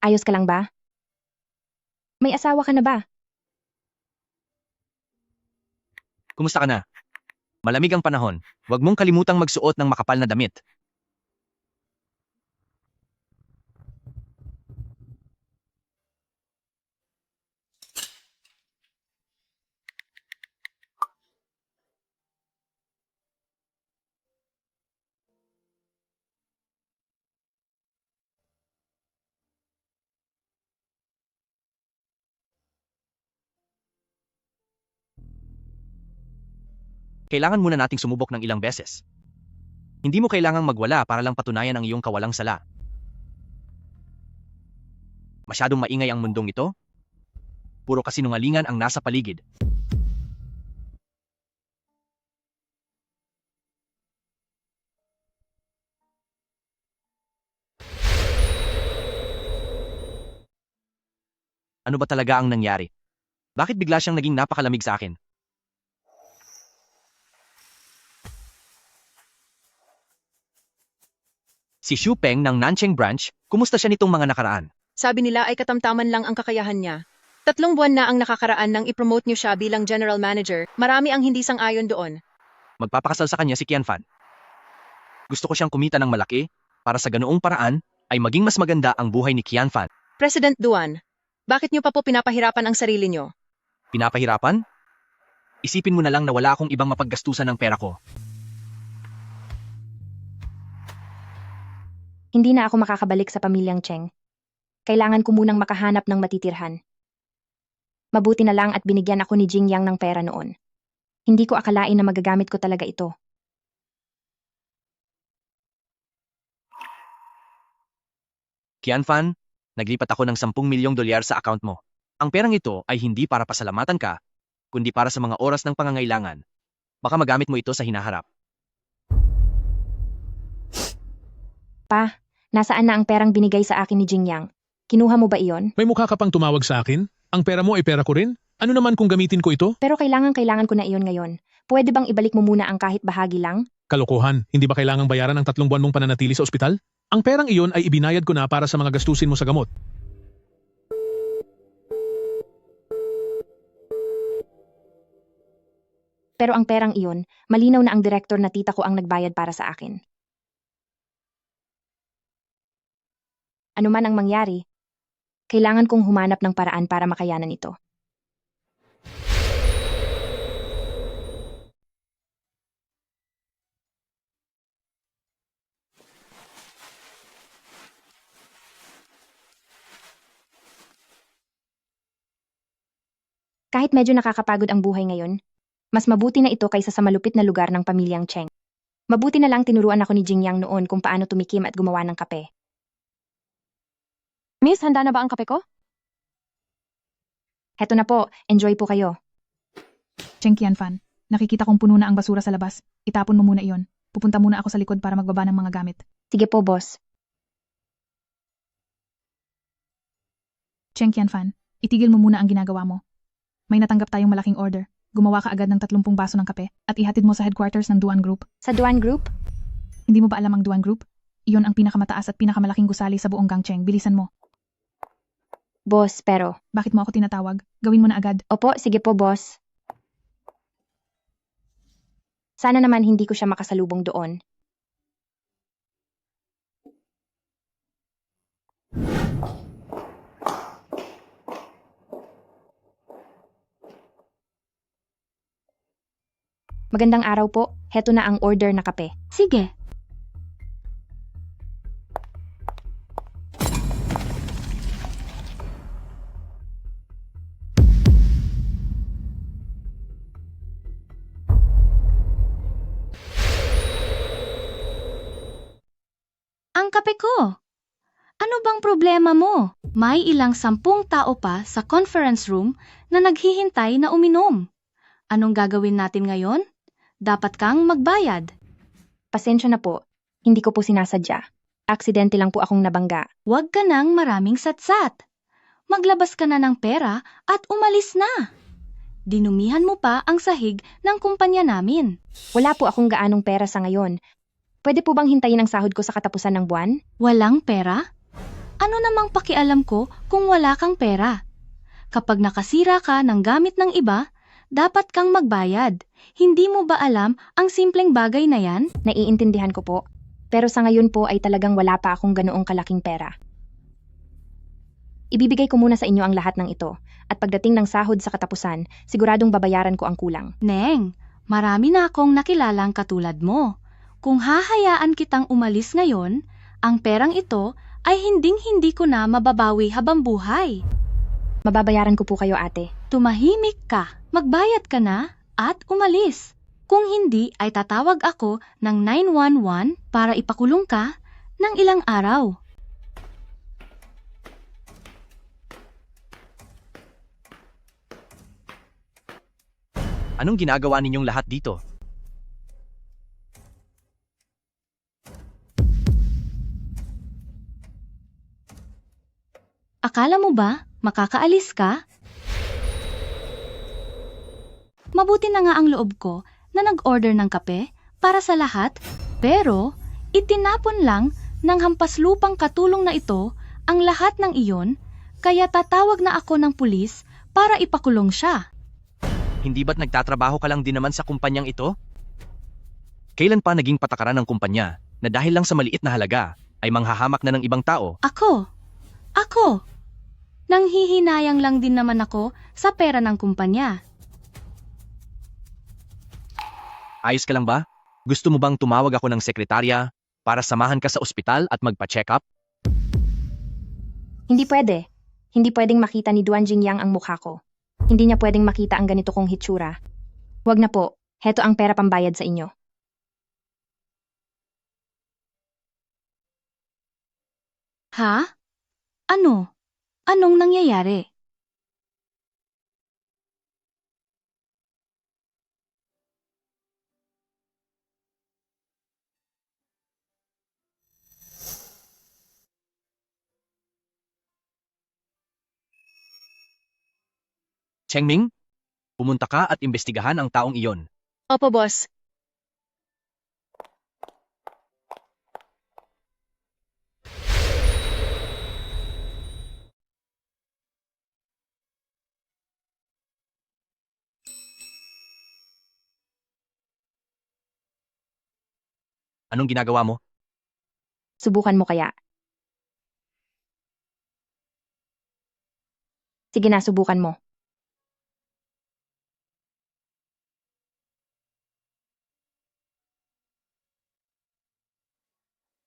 Ayos ka lang ba? May asawa ka na ba? Kumusta ka na? Malamig ang panahon. Huwag mong kalimutang magsuot ng makapal na damit. Kailangan muna nating sumubok ng ilang beses. Hindi mo kailangang magwala para lang patunayan ang iyong kawalang sala. Masyadong maingay ang mundong ito. Puro kasinungalingan ang nasa paligid. Ano ba talaga ang nangyari? Bakit bigla siyang naging napakalamig sa akin? Si Xu Peng ng Nancheng Branch, kumusta siya nitong mga nakaraan? Sabi nila ay katamtaman lang ang kakayahan niya. 3 buwan na ang nakakaraan nang ipromote niyo siya bilang general manager. Marami ang hindi sang-ayon doon. Magpapakasal sa kanya si Qianfan. Gusto ko siyang kumita ng malaki, para sa ganoong paraan, ay maging mas maganda ang buhay ni Qianfan. President Duan, bakit niyo pa po pinapahirapan ang sarili niyo? Pinapahirapan? Isipin mo na lang na wala akong ibang mapaggastusan ng pera ko. Hindi na ako makakabalik sa pamilyang Cheng. Kailangan ko munang makahanap ng matitirhan. Mabuti na lang at binigyan ako ni Jingyang ng pera noon. Hindi ko akalain na magagamit ko talaga ito. Qianfan, naglipat ako ng 10 milyong dolyar sa account mo. Ang perang ito ay hindi para pasalamatan ka, kundi para sa mga oras ng pangangailangan. Baka magamit mo ito sa hinaharap. Pa, nasaan na ang perang binigay sa akin ni Jingyang? Kinuha mo ba iyon? May mukha ka pang tumawag sa akin? Ang pera mo ay pera ko rin? Ano naman kung gamitin ko ito? Pero kailangan ko na iyon ngayon. Pwede bang ibalik mo muna ang kahit bahagi lang? Kalokohan, hindi ba kailangang bayaran ang 3 buwan mong pananatili sa ospital? Ang perang iyon ay ibinayad ko na para sa mga gastusin mo sa gamot. Pero ang perang iyon, malinaw na ang direktor na tita ko ang nagbayad para sa akin. Ano man ang mangyari, kailangan kong humanap ng paraan para makayanan ito. Kahit medyo nakakapagod ang buhay ngayon, mas mabuti na ito kaysa sa malupit na lugar ng pamilyang Cheng. Mabuti na lang tinuruan ako ni Jingyang noon kung paano tumikim at gumawa ng kape. Miss, handa na ba ang kape ko? Heto na po, enjoy po kayo. Cheng Qianfan, nakikita kong puno na ang basura sa labas. Itapon mo muna iyon. Pupunta muna ako sa likod para magbaba ng mga gamit. Sige po, boss. Cheng Qianfan, itigil mo muna ang ginagawa mo. May natanggap tayong malaking order. Gumawa ka agad ng 30 baso ng kape at ihatid mo sa headquarters ng Duan Group. Sa Duan Group? Hindi mo ba alam ang Duan Group? Iyon ang pinakamataas at pinakamalaking gusali sa buong Gangcheng. Bilisan mo. Boss, pero... Bakit mo ako tinatawag? Gawin mo na agad. Opo, sige po, boss. Sana naman hindi ko siya makasalubong doon. Magandang araw po. Heto na ang order na kape. Sige. Ang kape ko. Ano bang problema mo? May ilang 10 tao pa sa conference room na naghihintay na uminom. Anong gagawin natin ngayon? Dapat kang magbayad. Pasensya na po. Hindi ko po sinasadya. Aksidente lang po akong nabangga. Huwag ka nang maraming satsat. Maglabas ka na ng pera at umalis na. Dinumihan mo pa ang sahig ng kumpanya namin. Wala po akong gaanong pera sa ngayon. Pwede po bang hintayin ang sahod ko sa katapusan ng buwan? Walang pera? Ano namang pakialam ko kung wala kang pera? Kapag nakasira ka ng gamit ng iba, dapat kang magbayad. Hindi mo ba alam ang simpleng bagay na yan? Naiintindihan ko po. Pero sa ngayon po ay talagang wala pa akong ganoong kalaking pera. Ibibigay ko muna sa inyo ang lahat ng ito. At pagdating ng sahod sa katapusan, siguradong babayaran ko ang kulang. Neng, marami na akong nakilalang katulad mo. Kung hahayaan kitang umalis ngayon, ang perang ito ay hinding-hindi ko na mababawi habang buhay. Mababayaran ko po kayo, ate. Tumahimik ka, magbayad ka na, at umalis. Kung hindi ay tatawag ako ng 911 para ipakulong ka ng ilang araw. Anong ginagawa ninyong lahat dito? Akala mo ba makakaalis ka? Mabuti na nga ang loob ko na nag-order ng kape para sa lahat, pero itinapon lang ng hampaslupang katulong na ito ang lahat ng iyon, kaya tatawag na ako ng pulis para ipakulong siya. Hindi ba't nagtatrabaho ka lang din naman sa kumpanyang ito? Kailan pa naging patakaran ng kumpanya na dahil lang sa maliit na halaga ay manghahamak na ng ibang tao? Ako. Nanghihinayang lang din naman ako sa pera ng kumpanya. Ayos ka lang ba? Gusto mo bang tumawag ako ng sekretarya para samahan ka sa ospital at magpa-check up? Hindi pwede. Hindi pwedeng makita ni Duan Jingyang ang mukha ko. Hindi niya pwedeng makita ang ganito kong hitsura. Huwag na po. Heto ang pera pambayad sa inyo. Ha? Ano? Anong nangyayari? Chengming, pumunta ka at imbestigahan ang taong iyon. Opo, boss. Anong ginagawa mo? Subukan mo kaya. Sige na, subukan mo.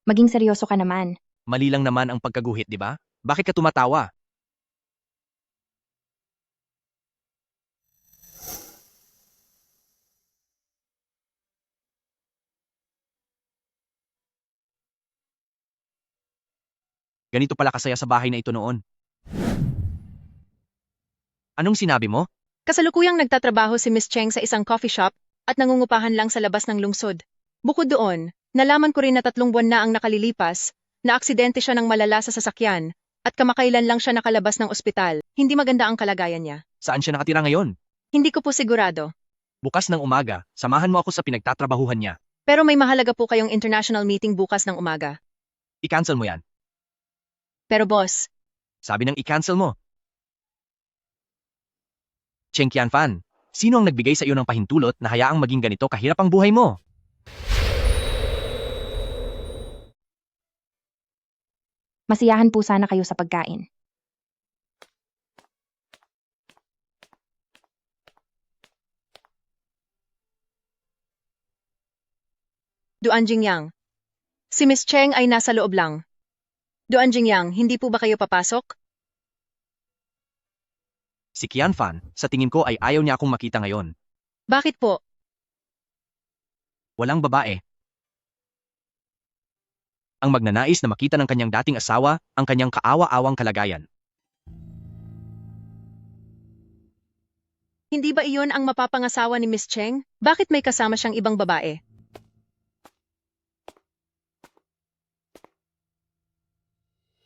Maging seryoso ka naman. Mali lang naman ang pagkaguhit, di ba? Bakit ka tumatawa? Ganito pala kasaya sa bahay na ito noon. Anong sinabi mo? Kasalukuyang nagtatrabaho si Miss Cheng sa isang coffee shop at nangungupahan lang sa labas ng lungsod. Bukod doon, nalaman ko rin na 3 buwan na ang nakalilipas, na aksidente siya ng malala sa sasakyan, at kamakailan lang siya nakalabas ng ospital. Hindi maganda ang kalagayan niya. Saan siya nakatira ngayon? Hindi ko po sigurado. Bukas ng umaga, samahan mo ako sa pinagtatrabahuhan niya. Pero may mahalaga po kayong international meeting bukas ng umaga. I-cancel mo yan. Pero boss, Sabi ng i-cancel mo. Cheng Qianfan, sino ang nagbigay sa iyo ng pahintulot na hayaang maging ganito kahirap ang buhay mo? Masiyahan po sana kayo sa pagkain. Duan Jingyang. Si Miss Cheng ay nasa loob lang. Duan Jingyang, hindi po ba kayo papasok? Si Qianfan, sa tingin ko ay ayaw niya akong makita ngayon. Bakit po? Walang babae. Ang magnanais na makita ng kanyang dating asawa ang kanyang kaawa-awang kalagayan. Hindi ba iyon ang mapapangasawa ni Miss Cheng? Bakit may kasama siyang ibang babae?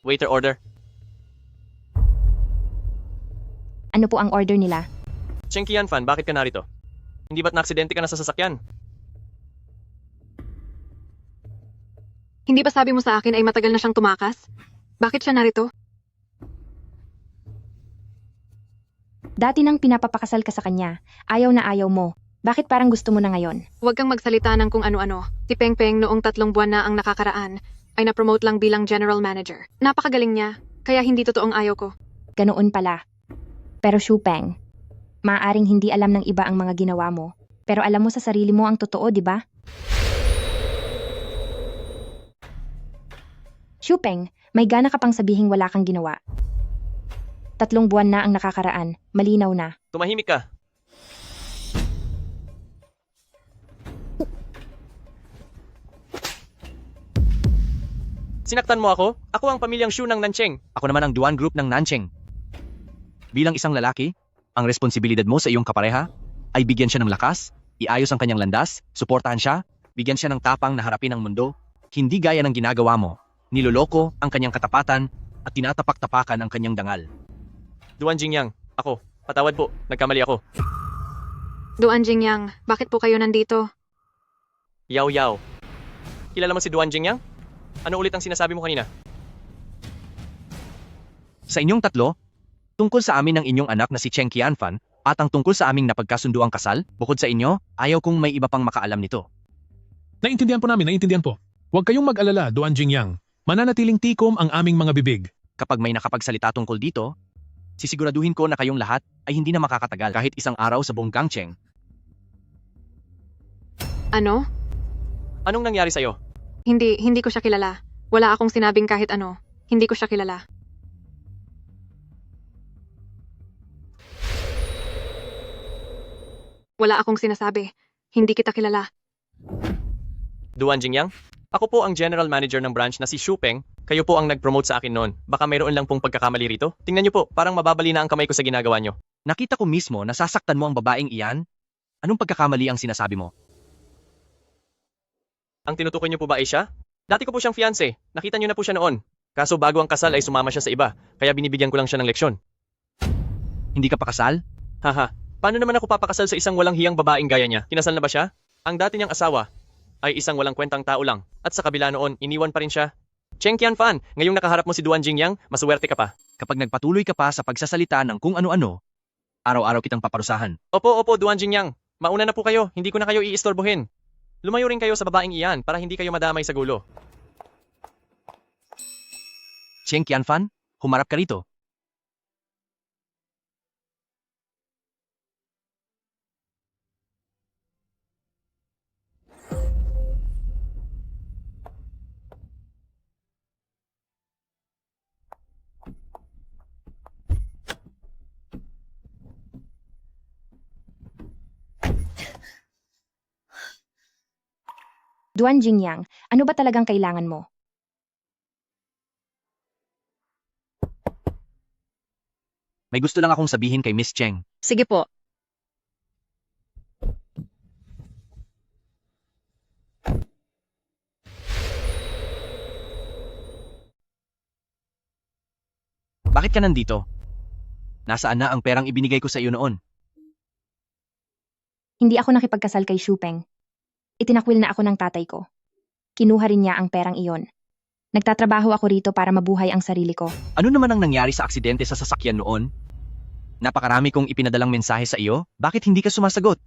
Waiter order. Ano po ang order nila? Cheng Qianfan, bakit ka narito? Hindi ba't naaksidente ka na sa sasakyan? Hindi ba sabi mo sa akin ay matagal na siyang tumakas? Bakit siya narito? Dati nang pinapapakasal ka sa kanya, ayaw na ayaw mo. Bakit parang gusto mo na ngayon? Huwag kang magsalita ng kung ano-ano. Si Peng Peng noong 3 buwan na ang nakakaraan ay na-promote lang bilang general manager. Napakagaling niya, kaya hindi totoong ayaw ko. Ganoon pala. Pero Shupeng, maaaring hindi alam ng iba ang mga ginawa mo. Pero alam mo sa sarili mo ang totoo, di ba? Shupeng, may gana ka pang sabihing wala kang ginawa. 3 buwan na ang nakakaraan, malinaw na. Tumahimik ka. Sinaktan mo ako? Ako ang pamilyang Shu ng Nancheng. Ako naman ang Duan Group ng Nancheng. Bilang isang lalaki, ang responsibilidad mo sa iyong kapareha ay bigyan siya ng lakas, iayos ang kanyang landas, suportahan siya, bigyan siya ng tapang na harapin ang mundo, hindi gaya ng ginagawa mo. Niloloko ang kanyang katapatan at tinatapak-tapakan ang kanyang dangal. Duan Jingyang, ako. Patawad po, nagkamali ako. Duan Jingyang, bakit po kayo nandito? Yao Yao. Kilala mo si Duan Jingyang? Ano ulit ang sinasabi mo kanina? Sa inyong tatlo, tungkol sa amin ng inyong anak na si Cheng Qianfan at ang tungkol sa aming napagkasunduang kasal, bukod sa inyo, ayaw kong may iba pang makaalam nito. Naintindihan po namin, naintindihan po. Huwag kayong mag-alala, Duan Jingyang. Mananatiling tikom ang aming mga bibig. Kapag may nakapagsalita tungkol dito, sisiguraduhin ko na kayong lahat ay hindi na makakatagal kahit isang araw sa buong Gangcheng. Ano? Anong nangyari sa'yo? Hindi ko siya kilala. Wala akong sinabing kahit ano. Hindi ko siya kilala. Wala akong sinasabi. Hindi kita kilala. Duan Jingyang? Ako po ang general manager ng branch na si Shu Peng. Kayo po ang nag-promote sa akin noon. Baka mayroon lang pong pagkakamali rito. Tingnan niyo po, parang mababali na ang kamay ko sa ginagawa niyo. Nakita ko mismo na sasaktan mo ang babaeng iyan. Anong pagkakamali ang sinasabi mo? Ang tinutukoy niyo po ba ay siya? Dati ko po siyang fiancé. Nakita niyo na po siya noon. Kaso bago ang kasal ay sumama siya sa iba. Kaya binibigyan ko lang siya ng leksyon. Hindi ka pa kasal? Haha. Paano naman ako papakasal sa isang walang hiyang babaeng gaya niya? Kinasal na ba siya? Ang dati niyang asawa ay isang walang kwentang tao lang. At sa kabila noon, iniwan pa rin siya. Cheng Qianfan, ngayong nakaharap mo si Duan Jingyang, masuwerte ka pa. Kapag nagpatuloy ka pa sa pagsasalita ng kung ano-ano, araw-araw kitang paparusahan. Opo, Duan Jingyang. Mauna na po kayo, hindi ko na kayo iistorbohin. Lumayo rin kayo sa babaeng iyan para hindi kayo madamay sa gulo. Cheng Qianfan, humarap ka rito. Duan Jingyang, ano ba talagang kailangan mo? May gusto lang akong sabihin kay Miss Cheng. Sige po. Bakit ka nandito? Nasaan na ang perang ibinigay ko sa iyo noon? Hindi ako nakipagkasal kay Shupeng. Itinakwil na ako ng tatay ko. Kinuha rin niya ang perang iyon. Nagtatrabaho ako rito para mabuhay ang sarili ko. Ano naman ang nangyari sa aksidente sa sasakyan noon? Napakarami kong ipinadalang mensahe sa iyo, bakit hindi ka sumasagot?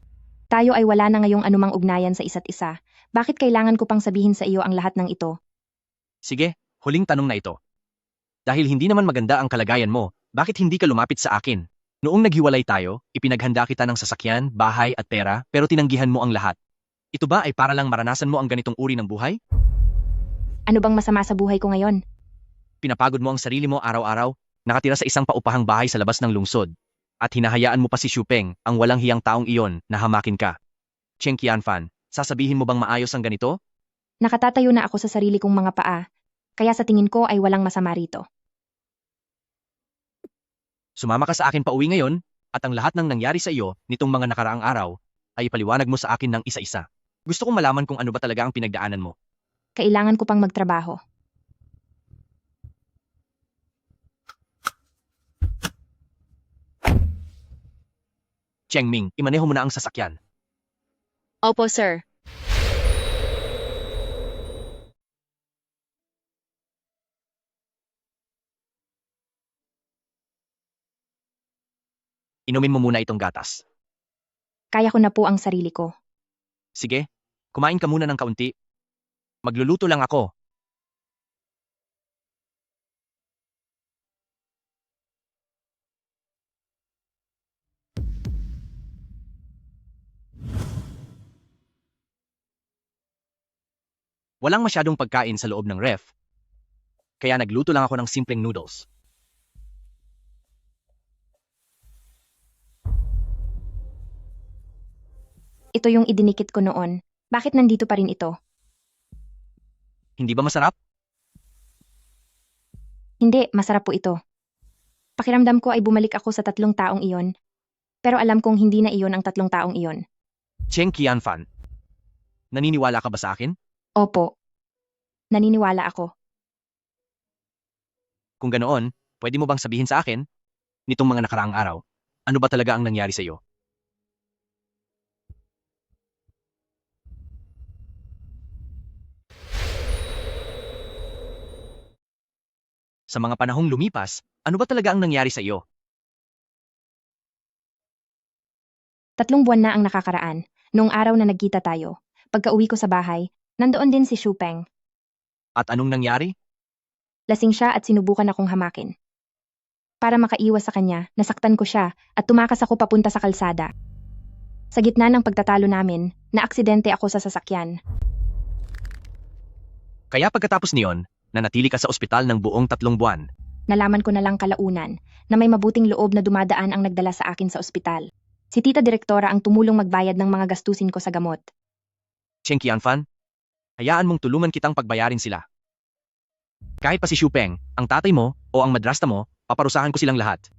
Tayo ay wala na ngayong anumang ugnayan sa isa't isa. Bakit kailangan ko pang sabihin sa iyo ang lahat ng ito? Sige, huling tanong na ito. Dahil hindi naman maganda ang kalagayan mo, bakit hindi ka lumapit sa akin? Noong naghiwalay tayo, ipinaghanda kita ng sasakyan, bahay at pera, pero tinanggihan mo ang lahat. Ito ba ay para lang maranasan mo ang ganitong uri ng buhay? Ano bang masama sa buhay ko ngayon? Pinapagod mo ang sarili mo araw-araw, nakatira sa isang paupahang bahay sa labas ng lungsod, at hinahayaan mo pa si Shupeng, ang walang hiyang taong iyon, na hamakin ka. Cheng Qianfan, sasabihin mo bang maayos ang ganito? Nakatatayo na ako sa sarili kong mga paa, kaya sa tingin ko ay walang masama rito. Sumama ka sa akin pauwi ngayon, at ang lahat ng nangyari sa iyo nitong mga nakaraang araw, ay ipaliwanag mo sa akin ng isa-isa. Gusto kong malaman kung ano ba talaga ang pinagdaanan mo. Kailangan ko pang magtrabaho. Cheng Ming, imaneho mo na ang sasakyan. Opo, sir. Inumin mo muna itong gatas. Kaya ko na po ang sarili ko. Sige, kumain ka muna ng kaunti. Magluluto lang ako. Walang masyadong pagkain sa loob ng ref, kaya nagluto lang ako ng simpleng noodles. Ito yung idinikit ko noon. Bakit nandito pa rin ito? Hindi ba masarap? Hindi, masarap po ito. Pakiramdam ko ay bumalik ako sa 3 taong iyon. Pero alam kong hindi na iyon ang 3 taong iyon. Cheng Qianfan, naniniwala ka ba sa akin? Opo. Naniniwala ako. Kung ganoon, pwede mo bang sabihin sa akin, nitong mga nakaraang araw, ano ba talaga ang nangyari sa iyo? Sa mga panahong lumipas, ano ba talaga ang nangyari sa iyo? 3 buwan na ang nakakaraan, noong araw na nagkita tayo. Pagka-uwi ko sa bahay, nandoon din si Xu Peng. At anong nangyari? Lasing siya at sinubukan akong hamakin. Para makaiwas sa kanya, nasaktan ko siya at tumakas ako papunta sa kalsada. Sa gitna ng pagtatalo namin, naaksidente ako sa sasakyan. Kaya pagkatapos niyon, nanatili ka sa ospital ng buong 3 buwan. Nalaman ko na lang kalaunan na may mabuting loob na dumadaan ang nagdala sa akin sa ospital. Si Tita Direktora ang tumulong magbayad ng mga gastusin ko sa gamot. Cheng Qianfan, hayaan mong tulungan kitang pagbayarin sila. Kahit pa si Xu Peng, ang tatay mo o ang madrasta mo, paparusahan ko silang lahat.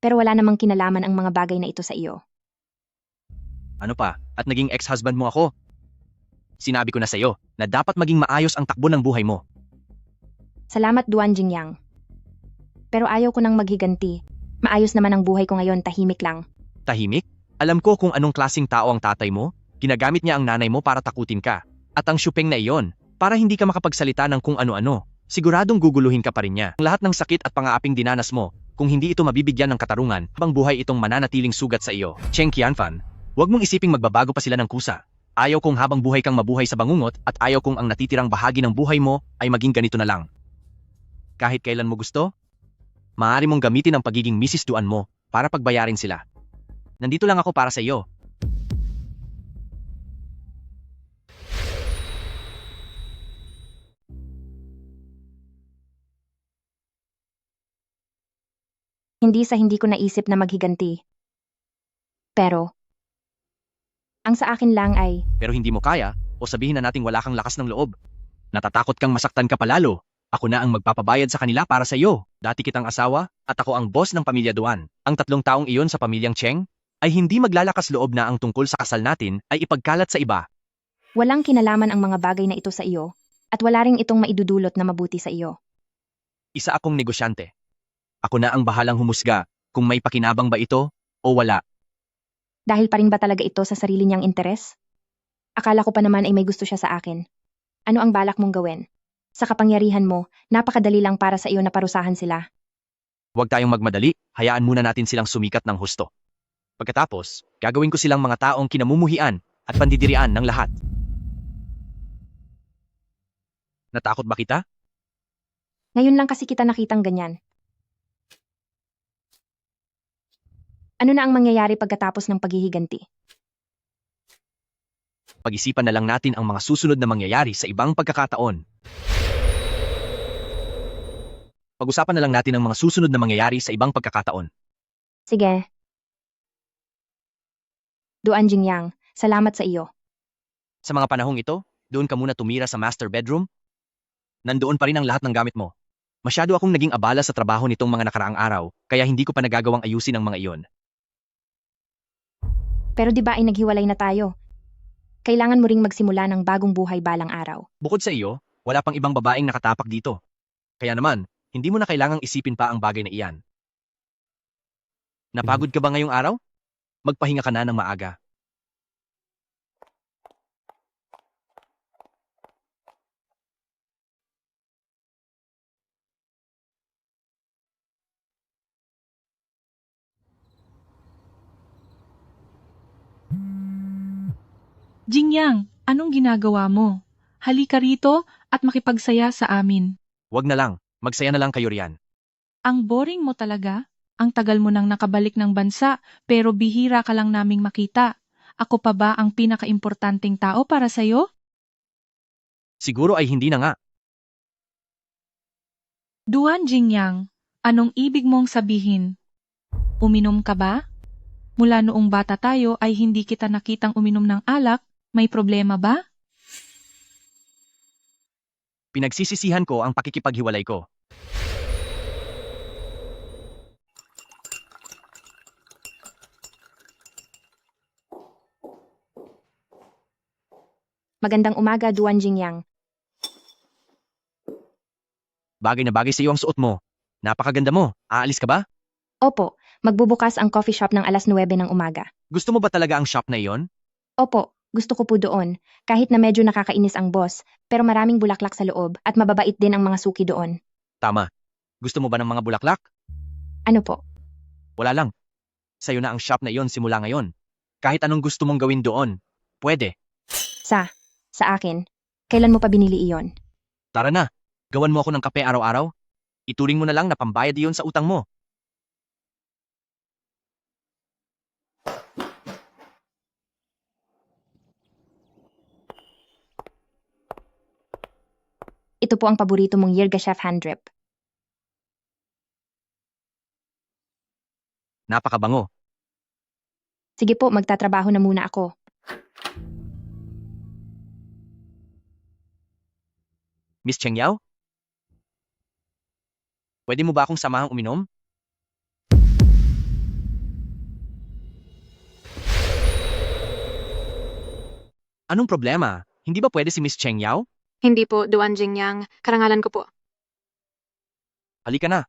Pero wala namang kinalaman ang mga bagay na ito sa iyo. Ano pa, at naging ex-husband mo ako. Sinabi ko na sa iyo na dapat maging maayos ang takbo ng buhay mo. Salamat Duan Jingyang. Pero ayaw ko nang maghiganti. Maayos naman ang buhay ko ngayon, tahimik lang. Tahimik? Alam ko kung anong klasing tao ang tatay mo. Ginagamit niya ang nanay mo para takutin ka. At ang Xu Peng na iyon, para hindi ka makapagsalita ng kung ano-ano. Siguradong guguluhin ka pa rin niya. Ang lahat ng sakit at pangaaping dinanas mo, kung hindi ito mabibigyan ng katarungan, habang buhay itong mananatiling sugat sa iyo. Cheng Qianfan, huwag mong isiping magbabago pa sila ng kusa. Ayaw kong habang buhay kang mabuhay sa bangungot at ayaw kong ang natitirang bahagi ng buhay mo ay maging ganito na lang. Kahit kailan mo gusto, maaari mong gamitin ang pagiging Mrs. Duan mo para pagbayarin sila. Nandito lang ako para sa iyo. Hindi sa hindi ko naisip na maghiganti. Pero, ang sa akin lang ay, Pero hindi mo kaya, o sabihin na nating wala kang lakas ng loob. Natatakot kang masaktan ka palalo. Ako na ang magpapabayad sa kanila para sa iyo. Dati kitang asawa, at ako ang boss ng pamilya Duan. Ang 3 taong iyon sa pamilyang Cheng, ay hindi maglalakas loob na ang tungkol sa kasal natin ay ipagkalat sa iba. walang kinalaman ang mga bagay na ito sa iyo, at wala ring itong maidudulot na mabuti sa iyo. Isa akong negosyante. Ako na ang bahalang humusga kung may pakinabang ba ito o wala. Dahil pa rin ba talaga ito sa sarili niyang interes? Akala ko pa naman ay may gusto siya sa akin. Ano ang balak mong gawin? Sa kapangyarihan mo, napakadali lang para sa iyo na parusahan sila. Huwag tayong magmadali, hayaan muna natin silang sumikat ng husto. Pagkatapos, gagawin ko silang mga taong kinamumuhian at pandidirian ng lahat. Natakot ba kita? Ngayon lang kasi kita nakitang ganyan. Ano na ang mangyayari pagkatapos ng paghihiganti? Pag-isipan na lang natin ang mga susunod na mangyayari sa ibang pagkakataon. Pag-usapan na lang natin ang mga susunod na mangyayari sa ibang pagkakataon. Sige. Duan Jingyang, salamat sa iyo. Sa mga panahong ito, doon ka muna tumira sa master bedroom. Nandoon pa rin ang lahat ng gamit mo. Masyado akong naging abala sa trabaho nitong mga nakaraang araw, kaya hindi ko pa nagagawang ayusin ang mga iyon. Pero di ba ay naghiwalay na tayo? Kailangan mo ring magsimula ng bagong buhay balang araw. Bukod sa iyo, wala pang ibang babaeng nakatapak dito. Kaya naman, hindi mo na kailangang isipin pa ang bagay na iyan. Napagod ka ba ngayong araw? Magpahinga ka na ng maaga. Jingyang, anong ginagawa mo? Halika rito at makipagsaya sa amin. Wag na lang, magsaya na lang kayo riyan. Ang boring mo talaga. Ang tagal mo nang nakabalik ng bansa, pero bihira ka lang naming makita. Ako pa ba ang pinakaimportanteng tao para sa'yo? Siguro ay hindi na nga. Duan Jingyang, anong ibig mong sabihin? Uminom ka ba? Mula noong bata tayo ay hindi kita nakitang uminom ng alak, may problema ba? Pinagsisisihan ko ang pakikipaghiwalay ko. Magandang umaga, Duan Jingyang. Bagay na bagay sa iyo ang suot mo. Napakaganda mo. Aalis ka ba? Opo, magbubukas ang coffee shop ng alas 9 ng umaga. Gusto mo ba talaga ang shop na iyon? Opo, gusto ko po doon. Kahit na medyo nakakainis ang boss, pero maraming bulaklak sa loob at mababait din ang mga suki doon. Tama. Gusto mo ba ng mga bulaklak? Ano po? Wala lang. Sa'yo na ang shop na iyon simula ngayon. Kahit anong gusto mong gawin doon, pwede. Sa akin. Kailan mo pa binili iyon? Tara na. Gawan mo ako ng kape araw-araw. Ituring mo na lang na pambayad iyon sa utang mo. Ito po ang paborito mong Yirgacheffe hand drip. Napakabango. Sige po, magtatrabaho na muna ako. Miss Cheng Yao? Pwede mo ba akong samahang uminom? Anong problema? Hindi ba pwede si Miss Cheng Yao? Hindi po, Duan Jingyang. Karangalan ko po. Halika na.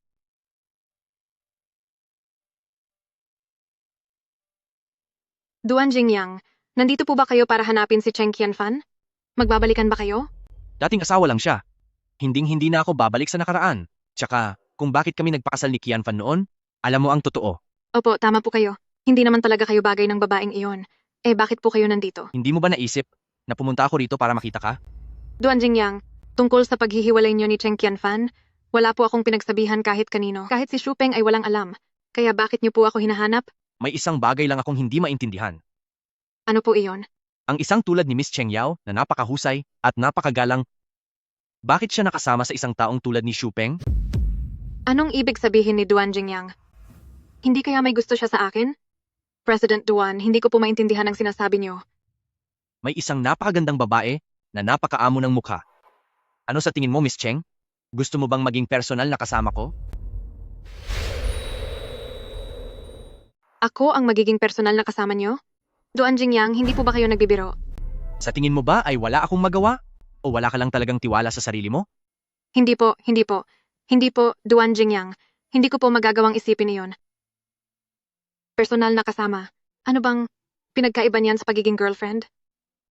Duan Jingyang, nandito po ba kayo para hanapin si Cheng Qianfan? Magbabalikan ba kayo? Dating asawa lang siya. Hinding-hindi na ako babalik sa nakaraan. Tsaka, kung bakit kami nagpakasal ni Qianfan noon, alam mo ang totoo. Opo, tama po kayo. Hindi naman talaga kayo bagay ng babaeng iyon. Eh bakit po kayo nandito? Hindi mo ba naisip na pumunta ako rito para makita ka? Duan Jingyang, tungkol sa paghihiwalay niyo ni Cheng Qianfan, wala po akong pinagsabihan kahit kanino. Kahit si Xu Peng ay walang alam. Kaya bakit niyo po ako hinahanap? May isang bagay lang akong hindi maintindihan. Ano po iyon? Ang isang tulad ni Miss Cheng Yao na napakahusay at napakagalang, bakit siya nakasama sa isang taong tulad ni Xu Peng? Anong ibig sabihin ni Duan Jingyang? Hindi kaya may gusto siya sa akin? President Duan, hindi ko po maintindihan ang sinasabi niyo. May isang napakagandang babae na napakaamo ng mukha. Ano sa tingin mo, Miss Cheng? Gusto mo bang maging personal na kasama ko? Ako ang magiging personal na kasama niyo? Duan Jingyang, hindi po ba kayo nagbibiro? Sa tingin mo ba ay wala akong magawa? O wala ka lang talagang tiwala sa sarili mo? Hindi po, hindi po. Hindi po, Duan Jingyang. Hindi ko po magagawang isipin iyon. Personal na kasama. Ano bang pinagkaiba niyan sa pagiging girlfriend?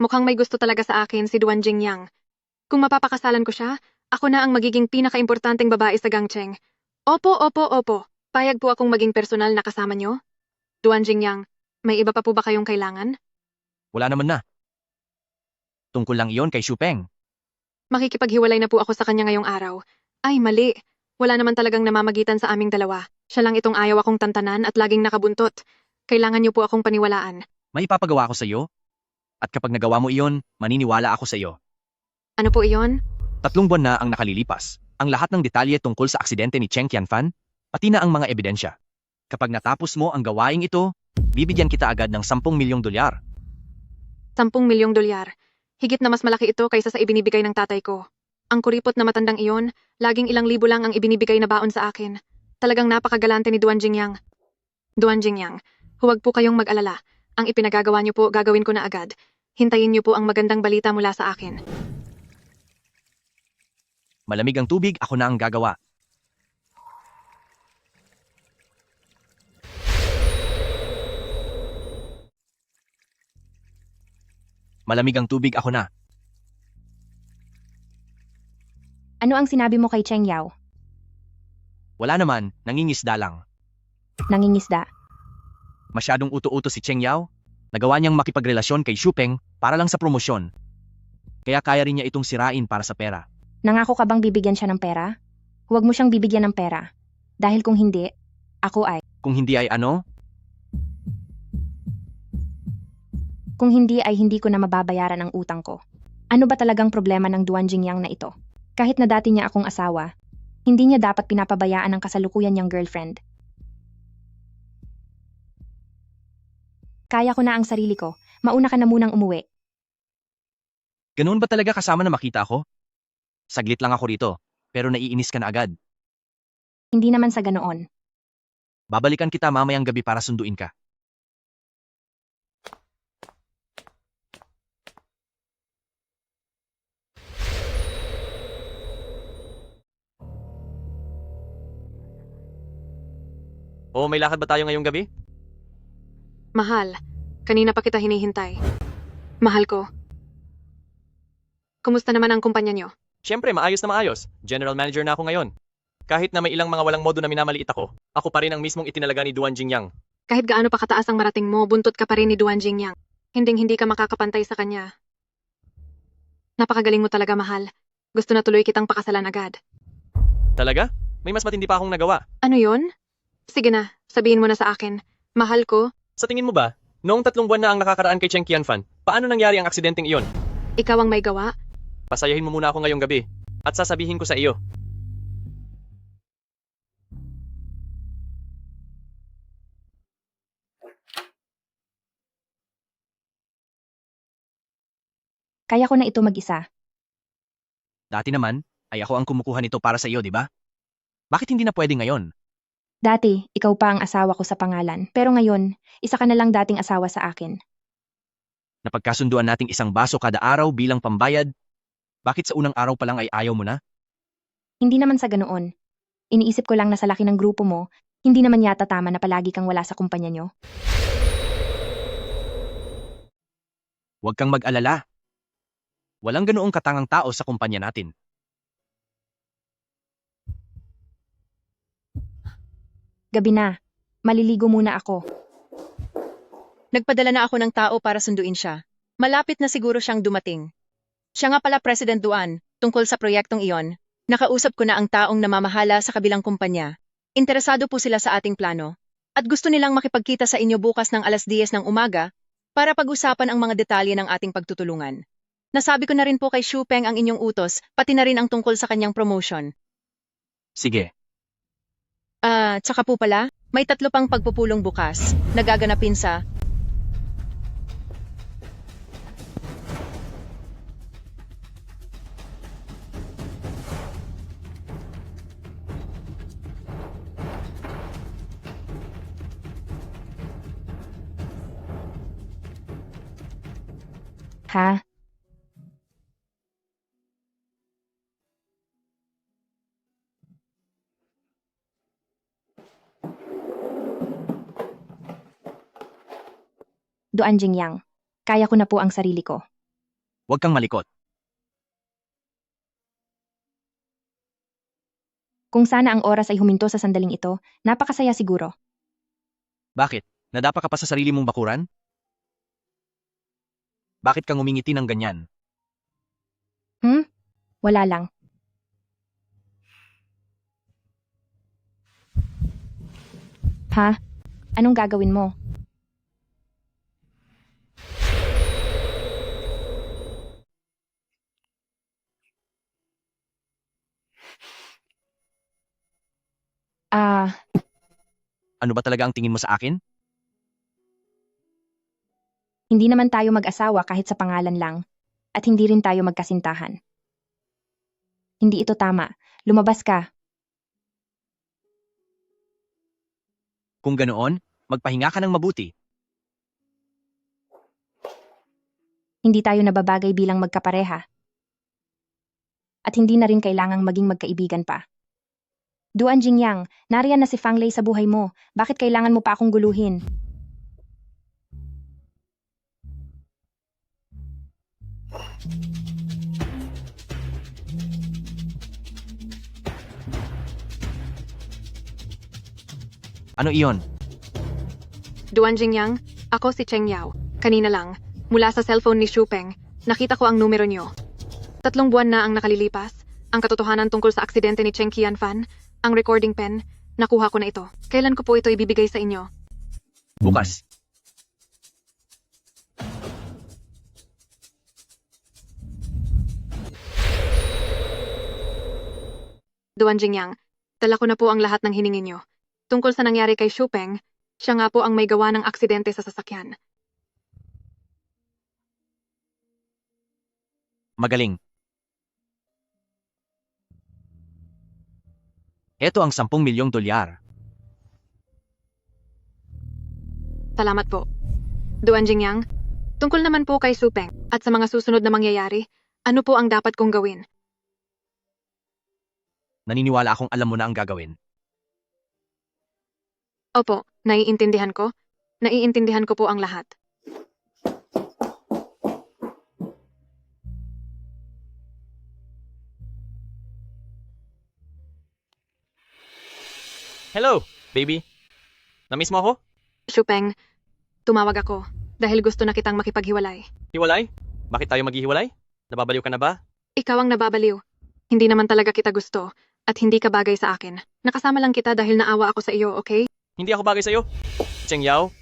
Mukhang may gusto talaga sa akin si Duan Jingyang. Kung mapapakasalan ko siya, ako na ang magiging pinakaimportanteng babae sa Gangcheng. Opo, opo, opo. Payag po akong maging personal na kasama niyo. Duan Jingyang, may iba pa po ba kayong kailangan? Wala naman na. Tungkol lang iyon kay Xu Peng. Makikipaghiwalay na po ako sa kanya ngayong araw. Ay, mali. Wala naman talagang namamagitan sa aming dalawa. Siya lang itong ayaw akong tantanan at laging nakabuntot. Kailangan niyo po akong paniwalaan. May ipapagawa ako sa iyo. At kapag nagawa mo iyon, maniniwala ako sa iyo. Ano po iyon? 3 buwan na ang nakalilipas. Ang lahat ng detalye tungkol sa aksidente ni Cheng Qianfan, pati na ang mga ebidensya. Kapag natapos mo ang gawaing ito, bibigyan kita agad ng 10 milyong dolyar. 10 milyong dolyar. Higit na mas malaki ito kaysa sa ibinibigay ng tatay ko. Ang kuripot na matandang iyon, laging ilang libo lang ang ibinibigay na baon sa akin. Talagang napakagalante ni Duan Jingyang. Duan Jingyang, huwag po kayong mag-alala. Ang ipinagagawa niyo po, gagawin ko na agad. Hintayin niyo po ang magandang balita mula sa akin. Malamig ang tubig, ako na ang gagawa. Malamig ang tubig, ako na. Ano ang sinabi mo kay Cheng Yao? Wala naman, nangingisda lang. Nangingisda. Masyadong uto-uto si Cheng Yao. Nagawa niyang makipagrelasyon kay Xu Peng para lang sa promosyon. Kaya kaya rin niya itong sirain para sa pera. Nangako ka bang bibigyan siya ng pera? Huwag mo siyang bibigyan ng pera. Dahil kung hindi, ako ay. Kung hindi ay ano? Kung hindi ay hindi ko na mababayaran ang utang ko. Ano ba talagang problema ng Duan Jingyang na ito? Kahit na dati niya akong asawa, hindi niya dapat pinapabayaan ang kasalukuyan niyang girlfriend. Kaya ko na ang sarili ko. Mauna ka na munang umuwi. Ganoon ba talaga kasama na makita ako? Saglit lang ako rito, pero naiinis ka na agad. Hindi naman sa ganoon. Babalikan kita mamayang gabi para sunduin ka. Oh, may lakad ba tayo ngayong gabi? Mahal, kanina pa kita hinihintay. Mahal ko. Kumusta naman ang kumpanya niyo? Siyempre, maayos na maayos. General manager na ako ngayon. Kahit na may ilang mga walang modo na minamaliit ako pa rin ang mismong itinalaga ni Duan Jingyang. Kahit gaano pa kataas ang marating mo, buntot ka pa rin ni Duan Jingyang. Hinding-hindi ka makakapantay sa kanya. Napakagaling mo talaga, mahal. Gusto na tuloy kitang pakasalan agad. Talaga? May mas matindi pa akong nagawa. Ano yon? Sige na, sabihin mo na sa akin. Mahal ko, Sa tingin mo ba, noong 3 buwan na ang nakakaraan kay Cheng Qianfan, paano nangyari ang aksidenteng iyon? ikaw ang may gawa. Pasayahin mo muna ako ngayong gabi at sasabihin ko sa iyo. Kaya ko na ito mag-isa. Dati naman, ay ako ang kumukuha nito para sa iyo, di ba? Bakit hindi na pwede ngayon? Dati, ikaw pa ang asawa ko sa pangalan. Pero ngayon, isa ka na lang dating asawa sa akin. Napagkasunduan nating 1 baso kada araw bilang pambayad. Bakit sa unang araw pa lang ay ayaw mo na? Hindi naman sa ganoon. Iniisip ko lang na sa laki ng grupo mo, hindi naman yata tama na palagi kang wala sa kumpanya nyo. Huwag kang mag-alala. Walang ganoong katangang tao sa kumpanya natin. Gabi na. Maliligo muna ako. Nagpadala na ako ng tao para sunduin siya. Malapit na siguro siyang dumating. Siya nga pala President Duan, tungkol sa proyektong iyon. Nakausap ko na ang taong namamahala sa kabilang kumpanya. Interesado po sila sa ating plano. At gusto nilang makipagkita sa inyo bukas ng 10:00 ng umaga para pag-usapan ang mga detalye ng ating pagtutulungan. Nasabi ko na rin po kay Xu Peng ang inyong utos, pati na rin ang tungkol sa kanyang promotion. Sige, Tsaka po pala, may 3 pang pagpupulong bukas. Nagaganapin sa... Ha? Duan Jingyang. Kaya ko na po ang sarili ko. huwag kang malikot. Kung sana ang oras ay huminto sa sandaling ito, napakasaya siguro. Bakit? Nadapa ka pa sa sarili mong bakuran? Bakit kang umingiti ng ganyan? Wala lang. Ha? Anong gagawin mo? Ano ba talaga ang tingin mo sa akin? Hindi naman tayo mag-asawa kahit sa pangalan lang. At hindi rin tayo magkasintahan. Hindi ito tama. Lumabas ka. Kung ganoon, magpahinga ka ng mabuti. Hindi tayo nababagay bilang magkapareha. At hindi na rin kailangang maging magkaibigan pa. Duan Jingyang, nariyan na si Fang Lei sa buhay mo. Bakit kailangan mo pa akong guluhin? Ano iyon? Duan Jingyang, ako si Cheng Yao. Kanina lang, mula sa cellphone ni Xu Peng, nakita ko ang numero niyo. 3 buwan na ang nakalilipas, ang katotohanan tungkol sa aksidente ni Cheng Qianfan, ang recording pen, nakuha ko na ito. Kailan ko po ito ibibigay sa inyo? Bukas. Duan Jingyang, dala ko na po ang lahat ng hiningin niyo. Tungkol sa nangyari kay Xu Peng, siya nga po ang may gawa ng aksidente sa sasakyan. Magaling. Ito ang 10 milyong dolyar. Salamat po. Duan Jingyang, tungkol naman po kay Xu Peng at sa mga susunod na mangyayari, ano po ang dapat kong gawin? Naniniwala akong alam mo na ang gagawin. Opo, naiintindihan ko. Naiintindihan ko po ang lahat. Hello, baby. Namiss mo ako? Xu Peng, tumawag ako dahil gusto na kitang makipaghiwalay. Hiwalay? Bakit tayo maghihiwalay? Nababaliw ka na ba? Ikaw ang nababaliw. Hindi naman talaga kita gusto at hindi ka bagay sa akin. Nakasama lang kita dahil naawa ako sa iyo, okay? Hindi ako bagay sa'yo. Cheng Yao,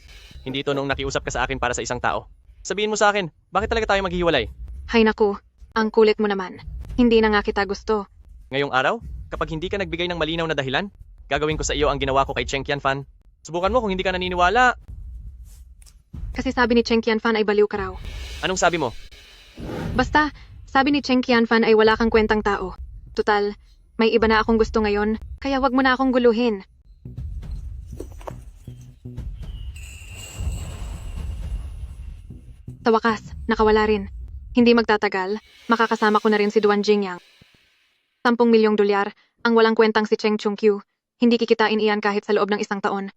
hindi ito noong nakiusap ka sa akin para sa isang tao. Sabihin mo sa akin, bakit talaga tayo maghihiwalay? Hay naku, ang kulit mo naman. Hindi na nga kita gusto. Ngayong araw, kapag hindi ka nagbigay ng malinaw na dahilan, gagawin ko sa iyo ang ginawa ko kay Cheng Qianfan. Subukan mo kung hindi ka naniniwala. Kasi sabi ni Cheng Qianfan ay baliw ka raw. Anong sabi mo? Basta, sabi ni Cheng Qianfan ay wala kang kwentang tao. Tutal, may iba na akong gusto ngayon, kaya wag mo na akong guluhin. Sa wakas, nakawala rin. Hindi magtatagal, makakasama ko na rin si Duan Jingyang. 10 milyong dolyar, ang walang kwentang si Cheng Chungkyu. Hindi kikitain iyan kahit sa loob ng 1 taon.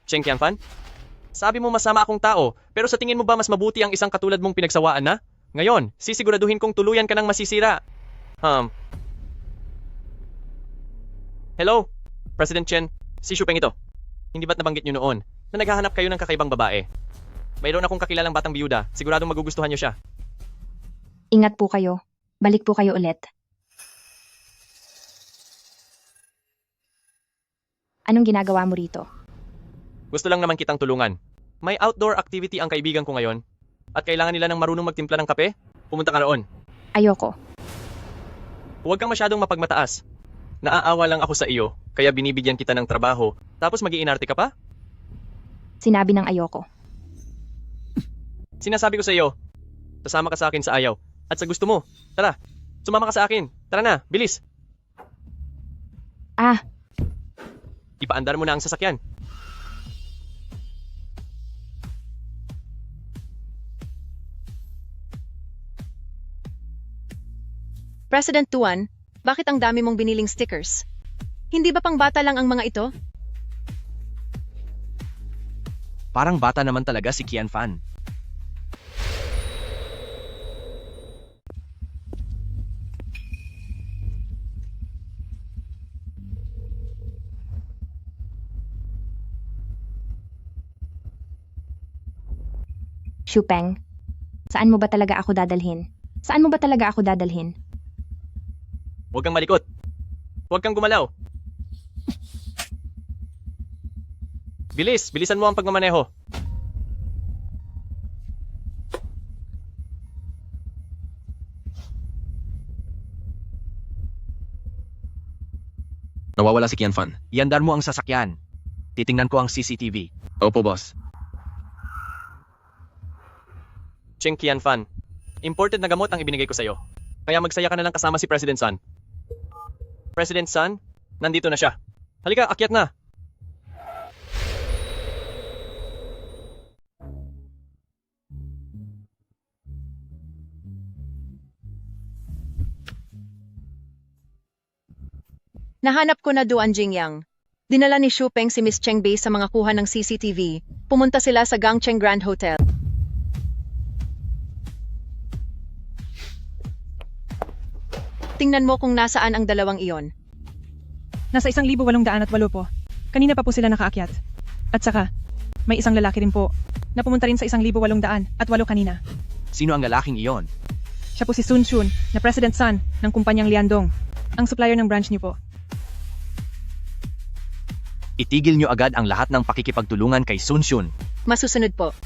Cheng Qianfan? Sabi mo masama akong tao, pero sa tingin mo ba mas mabuti ang isang katulad mong pinagsawaan na? Ngayon, sisiguraduhin kong tuluyan ka ng masisira. Hello? President Chen, si Xu Peng ito. Hindi ba't nabanggit niyo noon na naghahanap kayo ng kakaibang babae? Mayroon akong kakilalang batang biyuda, siguradong magugustuhan niyo siya. Ingat po kayo. Balik po kayo ulit. Anong ginagawa mo rito? Gusto lang naman kitang tulungan. May outdoor activity ang kaibigan ko ngayon. At kailangan nila ng marunong magtimpla ng kape? Pumunta ka roon. Ayoko. Huwag kang masyadong mapagmataas. Naaawa lang ako sa iyo, kaya binibigyan kita ng trabaho, tapos mag-iinarte ka pa? Sinabi ng ayoko. Sinasabi ko sa iyo, sasama ka sa akin sa ayaw. At sa gusto mo, tara, sumama ka sa akin. Tara na, bilis. Ipaandar mo na ang sasakyan. President Duan, bakit ang dami mong biniling stickers? Hindi ba pang bata lang ang mga ito? Parang bata naman talaga si Qianfan. Xu Peng, saan mo ba talaga ako dadalhin? Saan mo ba talaga ako dadalhin? Huwag kang malikot. Huwag kang gumalaw. Bilisan mo ang pagmamaneho. Nawawala si Qianfan. Iandar mo ang sasakyan. Titingnan ko ang CCTV. Opo, boss. Cheng Qianfan, imported na gamot ang ibinigay ko sa'yo. Kaya magsaya ka na lang kasama si President Sun. President Sun, nandito na siya. Halika, akyat na. Nahanap ko na Duan Jingyang. Dinala ni Xu Peng si Miss Cheng base sa mga kuha ng CCTV. Pumunta sila sa Gangcheng Grand Hotel. Tingnan mo kung nasaan ang dalawang iyon. Nasa 1,808 po. Kanina pa po sila nakaakyat. At saka, may isang lalaki rin po na pumunta rin sa 1,808 kanina. Sino ang lalaking iyon? Siya po si Sun Shun, na President Sun ng kumpanyang Liandong, ang supplier ng branch niyo po. Itigil niyo agad ang lahat ng pakikipagtulungan kay Sun Shun. Masusunod po.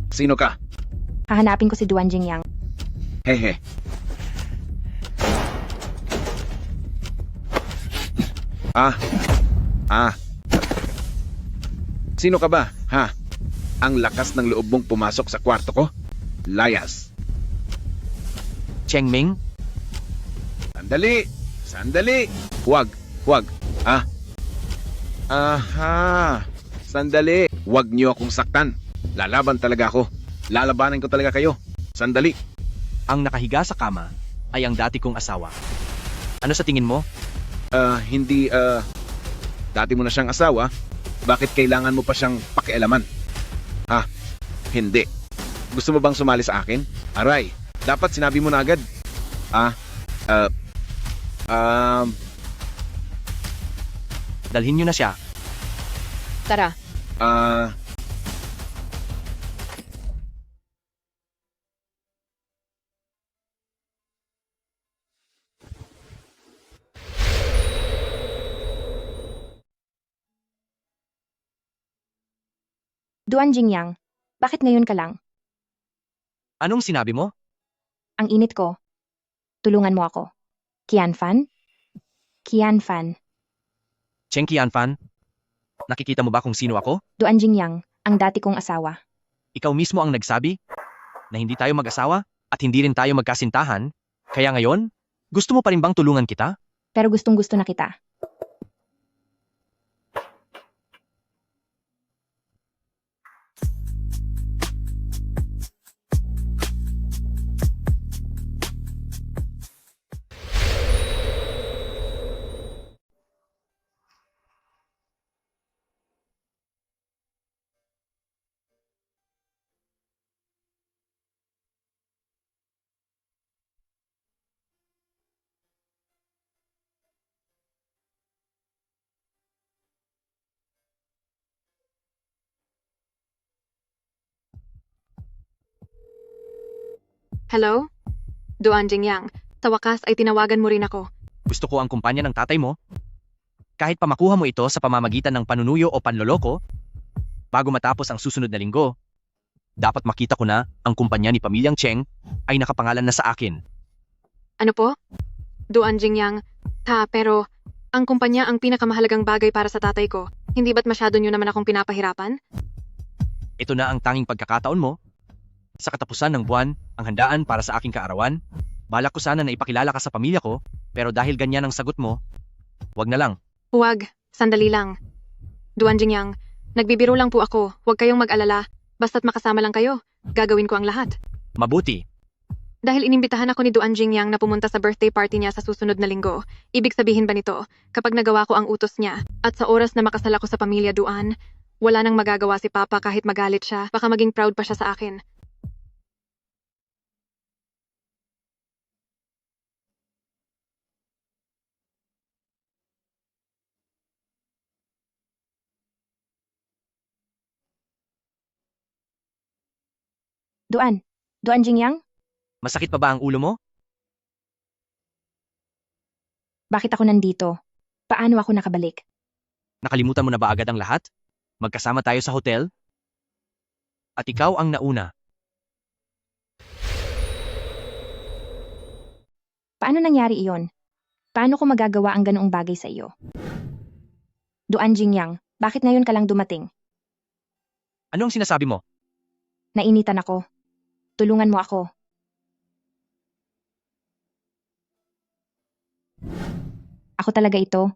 Sino ka? Hahanapin ko si Duan Jingyang. Hehe. Sino ka ba, ha? Ang lakas ng loob mong pumasok sa kwarto ko? Layas. Cheng Ming? Sandali! Sandali! Huwag! Ah? Aha! Sandali! Huwag niyo akong saktan. Lalaban talaga ako. Lalabanan ko talaga kayo. Sandali! Ang nakahiga sa kama ay ang dati kong asawa. Ano sa tingin mo? Hindi, dati mo na siyang asawa, bakit kailangan mo pa siyang pakialaman? Hindi. Gusto mo bang sumali sa akin? Aray, dapat sinabi mo na agad. Dalhin niyo na siya. Tara. Duan Jingyang, bakit ngayon ka lang? Anong sinabi mo? Ang init ko. Tulungan mo ako. Qianfan? Qianfan. Cheng Qianfan? Nakikita mo ba kung sino ako? Duan Jingyang, ang dati kong asawa. Ikaw mismo ang nagsabi na hindi tayo mag-asawa at hindi rin tayo magkasintahan. Kaya ngayon, gusto mo pa rin bang tulungan kita? Pero gustong-gusto na kita. Hello? Duan Jingyang, sa wakas ay tinawagan mo rin ako. Gusto ko ang kumpanya ng tatay mo. Kahit pa makuha mo ito sa pamamagitan ng panunuyo o panloloko, bago matapos ang susunod na linggo, dapat makita ko na ang kumpanya ni Pamilyang Cheng ay nakapangalan na sa akin. Ano po? Duan Jingyang, pero ang kumpanya ang pinakamahalagang bagay para sa tatay ko. Hindi ba't masyado nyo naman akong pinapahirapan? Ito na ang tanging pagkakataon mo. Sa katapusan ng buwan, ang handaan para sa aking kaarawan. Balak ko sana na ipakilala ka sa pamilya ko, pero dahil ganyan ang sagot mo, wag na lang. Huwag, sandali lang. Duan Jingyang, nagbibiro lang po ako. Huwag kayong mag-alala. Basta't makasama lang kayo, gagawin ko ang lahat. Mabuti. Dahil inimbitahan ako ni Duan Jingyang na pumunta sa birthday party niya sa susunod na linggo, ibig sabihin ba nito, kapag nagawa ko ang utos niya, at sa oras na makasal ako sa pamilya Duan, wala nang magagawa si Papa kahit magalit siya, baka maging proud pa siya sa akin. Duan Jingyang? Masakit pa ba ang ulo mo? Bakit ako nandito? Paano ako nakabalik? Nakalimutan mo na ba agad ang lahat? Magkasama tayo sa hotel? At ikaw ang nauna. Paano nangyari iyon? Paano ko magagawa ang ganoong bagay sa iyo? Duan Jingyang, bakit ngayon ka lang dumating? Ano ang sinasabi mo? Nainitan ako. Tulungan mo ako. Ako talaga ito.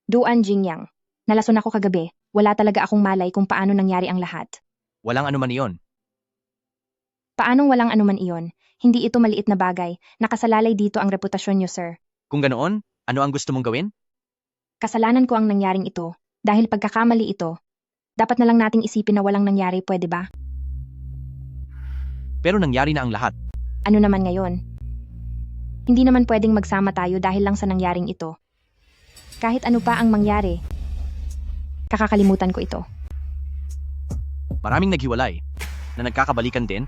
Duan Jingyang. Nalason ako kagabi. Wala talaga akong malay kung paano nangyari ang lahat. Walang anuman iyon. Paanong walang anuman iyon? Hindi ito maliit na bagay. Nakasalalay dito ang reputasyon niyo, sir. Kung ganoon, ano ang gusto mong gawin? Kasalanan ko ang nangyaring ito. Dahil pagkakamali ito. Dapat na lang nating isipin na walang nangyari, pwede ba? Pero nangyari na ang lahat. Ano naman ngayon? Hindi naman pwedeng magsama tayo dahil lang sa nangyaring ito. Kahit ano pa ang mangyari, kakakalimutan ko ito. Maraming naghiwalay na nagkakabalikan din.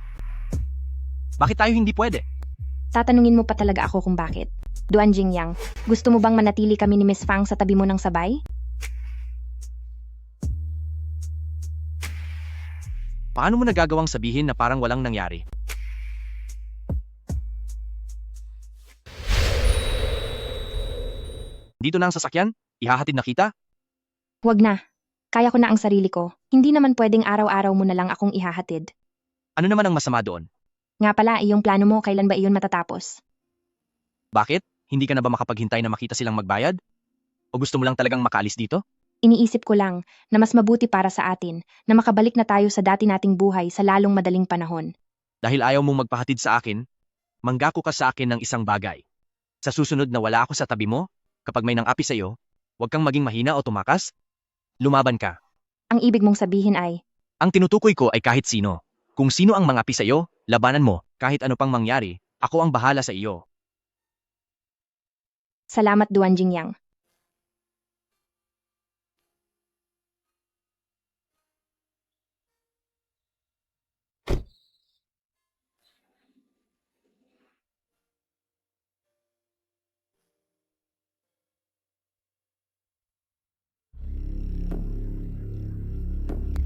Bakit tayo hindi pwede? Tatanungin mo pa talaga ako kung bakit. Duan Jingyang, gusto mo bang manatili kami ni Miss Fang sa tabi mo ng sabay? Paano mo nagagawang sabihin na parang walang nangyari? Dito na ang sasakyan? Ihahatid na kita? Huwag na. Kaya ko na ang sarili ko. Hindi naman pwedeng araw-araw mo na lang akong ihahatid. Ano naman ang masama doon? Nga pala, iyong plano mo, kailan ba iyon matatapos? Bakit? Hindi ka na ba makapaghintay na makita silang magbayad? O gusto mo lang talagang makaalis dito? Iniisip ko lang na mas mabuti para sa atin na makabalik na tayo sa dati nating buhay sa lalong madaling panahon. Dahil ayaw mong magpahatid sa akin, manggako ka sa akin ng isang bagay. Sa susunod na wala ako sa tabi mo, kapag may nang-api sa'yo, huwag kang maging mahina o tumakas. Lumaban ka. Ang ibig mong sabihin ay, Ang tinutukoy ko ay kahit sino. Kung sino ang mangapi sa'yo, labanan mo. Kahit ano pang mangyari, ako ang bahala sa iyo. salamat Duan Jingyang.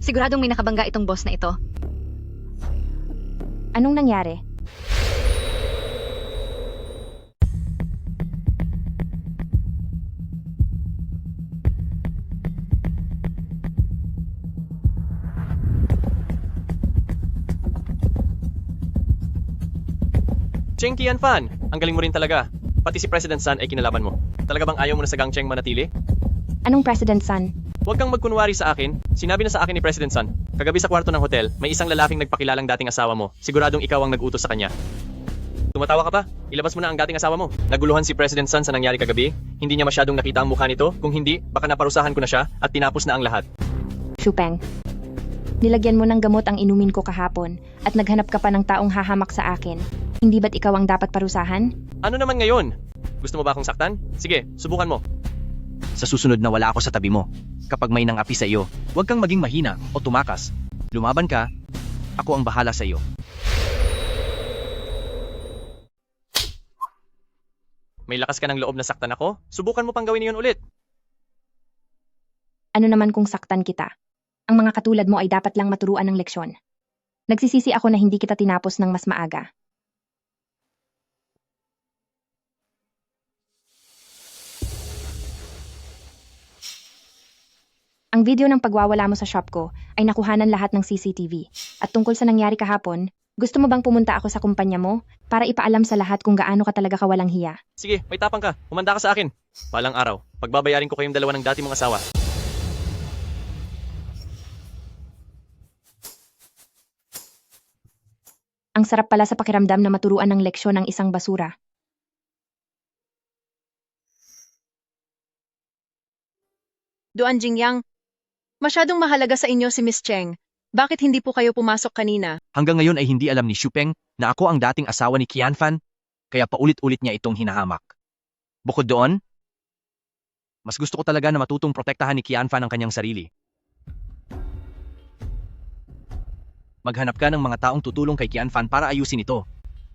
Siguradong may nakabangga itong boss na ito. Anong nangyari? Cheng Tianfan, ang galing mo rin talaga. Pati si President Sun ay kinalaban mo. Talaga bang ayaw mo na sa Gang Cheng manatili? Anong President Sun? Huwag kang magkunwari sa akin. Sinabi na sa akin ni President Sun. Kagabi sa kwarto ng hotel, may isang lalaking nagpakilalang dating asawa mo. Siguradong ikaw ang nag-utos sa kanya. Tumatawa ka pa? Ilabas mo na ang dating asawa mo. Naguluhan si President Sun sa nangyari kagabi. Hindi niya masyadong nakita ang mukha nito. Kung hindi, baka naparusahan ko na siya at tinapos na ang lahat. Shupeng. Nilagyan mo ng gamot ang inumin ko kahapon at naghanap ka pa ng taong hahamak sa akin. Hindi ba't ikaw ang dapat parusahan? Ano naman ngayon? Gusto mo ba akong saktan? Sige, subukan mo. Sa susunod na wala ako sa tabi mo, kapag may nang-api sa iyo, huwag kang maging mahina o tumakas. Lumaban ka, ako ang bahala sa iyo. May lakas ka ng loob na saktan ako? Subukan mo pang gawin iyon ulit. Ano naman kung saktan kita? Ang mga katulad mo ay dapat lang maturuan ng leksyon. Nagsisisi ako na hindi kita tinapos ng mas maaga. Ang video ng pagwawala mo sa shop ko ay nakuhanan lahat ng CCTV. At tungkol sa nangyari kahapon, gusto mo bang pumunta ako sa kumpanya mo para ipaalam sa lahat kung gaano ka talaga kawalang hiya? Sige, may tapang ka. Humanda ka sa akin. Palang araw, pagbabayarin ko kayong dalawa ng dati mong asawa. Ang sarap pala sa pakiramdam na maturuan ng leksyon ng isang basura. Duan Jingyang, masyadong mahalaga sa inyo si Miss Cheng. Bakit hindi po kayo pumasok kanina? Hanggang ngayon ay hindi alam ni Shupeng na ako ang dating asawa ni Qianfan, kaya paulit-ulit niya itong hinahamak. Bukod doon, mas gusto ko talaga na matutong protektahan ni Qianfan ang kanyang sarili. Maghanap ka ng mga taong tutulong kay Qianfan para ayusin ito.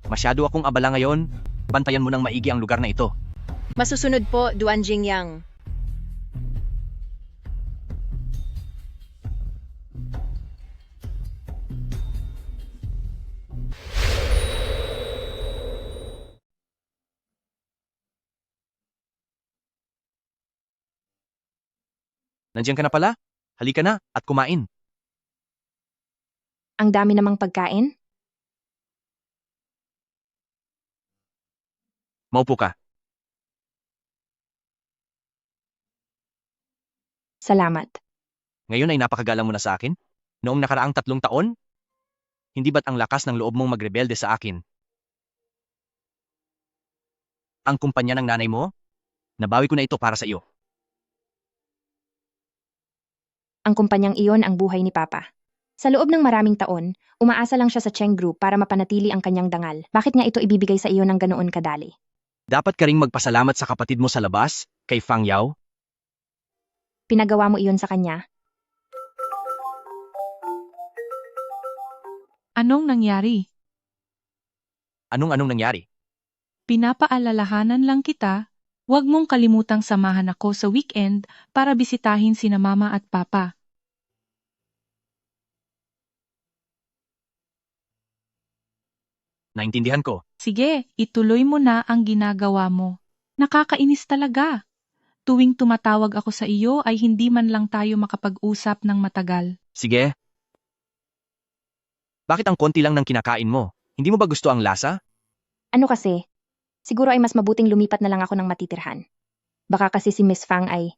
Masyado akong abala ngayon, bantayan mo ng maigi ang lugar na ito. Masusunod po, Duan Jingyang. Nandiyan ka na pala? Halika na at kumain. Ang dami namang pagkain? Maupo ka. Salamat. Ngayon ay napakagalang mo na sa akin? Noong nakaraang 3 taon? Hindi ba't ang lakas ng loob mong magrebelde sa akin? Ang kumpanya ng nanay mo? Nabawi ko na ito para sa iyo. Ang kumpanyang iyon ang buhay ni Papa. Sa loob ng maraming taon, umaasa lang siya sa Cheng Group para mapanatili ang kanyang dangal. Bakit nga ito ibibigay sa iyo ng ganoon kadali? Dapat ka ring magpasalamat sa kapatid mo sa labas, kay Fang Yao. Pinagawa mo iyon sa kanya? Anong nangyari? Anong nangyari? Pinapaalalahanan lang kita, huwag mong kalimutang samahan ako sa weekend para bisitahin sina Mama at Papa. Naintindihan ko. Sige, ituloy mo na ang ginagawa mo. Nakakainis talaga. Tuwing tumatawag ako sa iyo ay hindi man lang tayo makapag-usap ng matagal. Sige. Bakit ang konti lang ng kinakain mo? Hindi mo ba gusto ang lasa? Ano kasi? Siguro ay mas mabuting lumipat na lang ako ng matitirhan. Baka kasi si Miss Fang ay...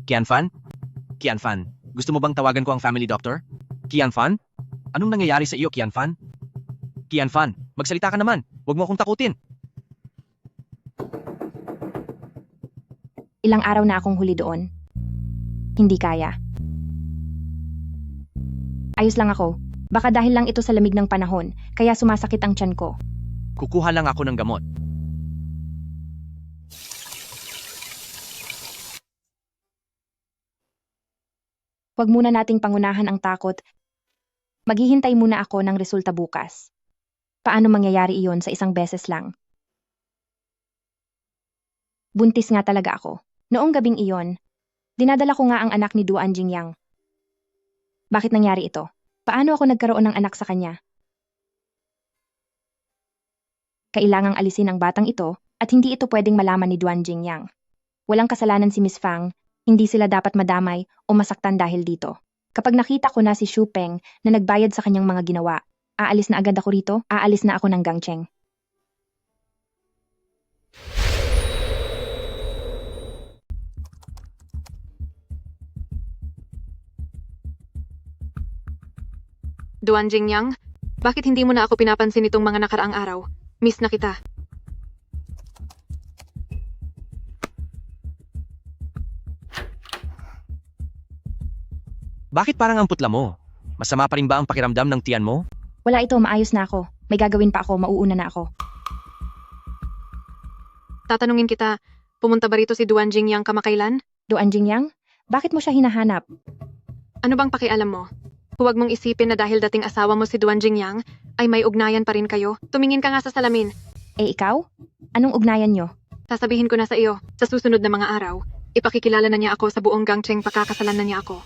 Qianfan? Qianfan, gusto mo bang tawagan ko ang family doctor? Qianfan? Anong nangyayari sa iyo, Qianfan? Qianfan, magsalita ka naman. Huwag mo akong takutin. Ilang araw na akong huli doon. Hindi kaya. Ayos lang ako. Baka dahil lang ito sa lamig ng panahon, kaya sumasakit ang tiyan ko. Kukuha lang ako ng gamot. Huwag muna nating pangunahan ang takot. Maghihintay muna ako ng resulta bukas. Paano mangyayari iyon sa isang beses lang? Buntis nga talaga ako. Noong gabing iyon, dinadala ko nga ang anak ni Duan Jingyang. Bakit nangyari ito? Paano ako nagkaroon ng anak sa kanya? Kailangang alisin ang batang ito at hindi ito pwedeng malaman ni Duan Jingyang. Walang kasalanan si Miss Fang, hindi sila dapat madamay o masaktan dahil dito. Kapag nakita ko na si Xu Peng na nagbayad sa kanyang mga ginawa, aalis na agad ako rito, aalis na ako ng Gangcheng. Duan Jingyang, bakit hindi mo na ako pinapansin itong mga nakaraang araw? Miss na kita. Bakit parang ang putla mo? Masama pa rin ba ang pakiramdam ng tiyan mo? Wala ito, maayos na ako. May gagawin pa ako, mauuna na ako. Tatanungin kita, pumunta ba rito si Duan Jingyang kamakailan? Duan Jingyang? Bakit mo siya hinahanap? Ano bang pakialam mo? Huwag mong isipin na dahil dating asawa mo si Duan Jingyang, ay may ugnayan pa rin kayo. Tumingin ka nga sa salamin. Eh ikaw? Anong ugnayan nyo? Sasabihin ko na sa iyo, sa susunod na mga araw, ipakikilala na niya ako sa buong Gangcheng, pakakasalan na niya ako.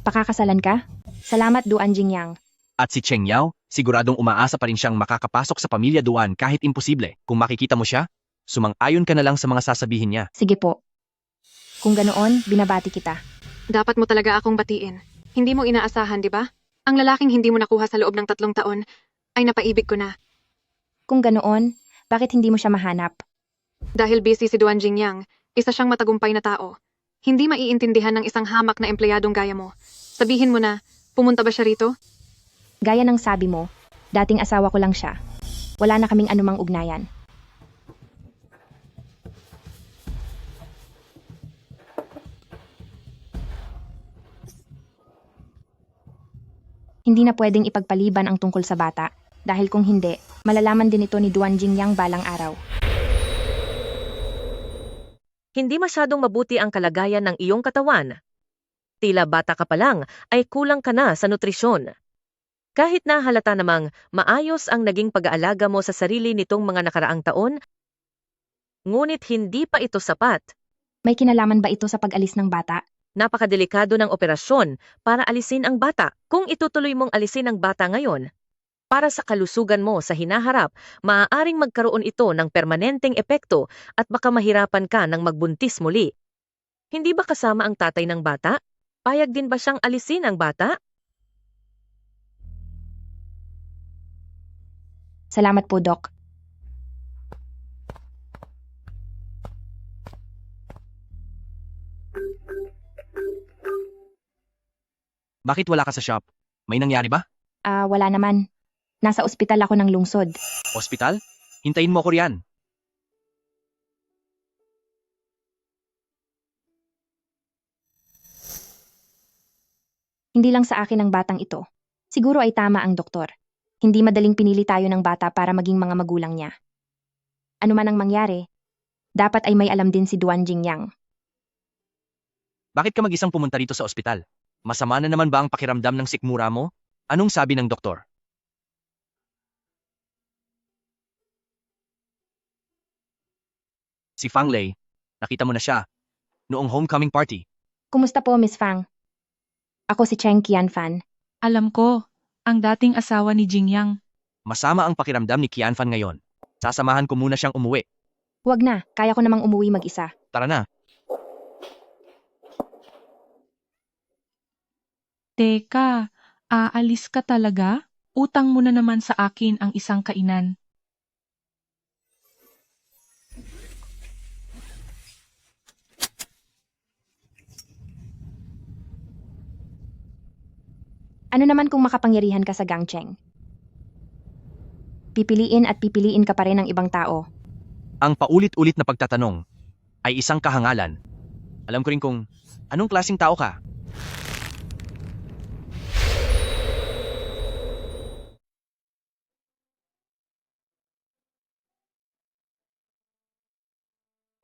Pakakasalan ka? Salamat, Duan Jingyang. At si Cheng Yao, siguradong umaasa pa rin siyang makakapasok sa pamilya Duan kahit imposible. Kung makikita mo siya, sumang-ayon ka na lang sa mga sasabihin niya. Sige po. Kung ganoon, binabati kita. Dapat mo talaga akong batiin. Hindi mo inaasahan, di ba? Ang lalaking hindi mo nakuha sa loob ng 3 taon, ay napaibig ko na. Kung ganoon, bakit hindi mo siya mahanap? Dahil busy si Duan Jingyang, isa siyang matagumpay na tao. Hindi maiintindihan ng isang hamak na empleyadong gaya mo. Sabihin mo na, pumunta ba siya rito? Gaya ng sabi mo, dating asawa ko lang siya. Wala na kaming anumang ugnayan. Hindi na pwedeng ipagpaliban ang tungkol sa bata, dahil kung hindi, malalaman din ito ni Duan Jingyang balang araw. Hindi masyadong mabuti ang kalagayan ng iyong katawan. Tila bata ka pa lang ay kulang ka na sa nutrisyon. Kahit na halata namang maayos ang naging pag-aalaga mo sa sarili nitong mga nakaraang taon, ngunit hindi pa ito sapat. May kinalaman ba ito sa pag-alis ng bata? Napakadelikado ng operasyon para alisin ang bata. Kung itutuloy mong alisin ang bata ngayon, para sa kalusugan mo sa hinaharap, maaaring magkaroon ito ng permanenteng epekto at baka mahirapan ka ng magbuntis muli. Hindi ba kasama ang tatay ng bata? Payag din ba siyang alisin ang bata? Salamat po, Doc. Bakit wala ka sa shop? May nangyari ba? Wala naman. Nasa ospital ako ng lungsod. Ospital? Hintayin mo ko riyan. Hindi lang sa akin ang batang ito. Siguro ay tama ang doktor. Hindi madaling pinili tayo ng bata para maging mga magulang niya. Ano man ang mangyari, dapat ay may alam din si Duan Jingyang. Bakit ka mag-isang pumunta rito sa ospital? Masama na naman ba ang pakiramdam ng sikmura mo? Anong sabi ng doktor? Si Fang Lei, nakita mo na siya. Noong homecoming party. Kumusta po, Miss Fang? Ako si Cheng Qianfan. Alam ko, ang dating asawa ni Jingyang. Masama ang pakiramdam ni Qianfan ngayon. Sasamahan ko muna siyang umuwi. Huwag na, kaya ko namang umuwi mag-isa. Tara na. Teka, aalis ka talaga? Utang mo na naman sa akin ang isang kainan. Ano naman kung makapangyarihan ka sa Gangcheng? Pipiliin at pipiliin ka pa rin ng ibang tao. Ang paulit-ulit na pagtatanong ay isang kahangalan. Alam ko rin kung anong klaseng tao ka.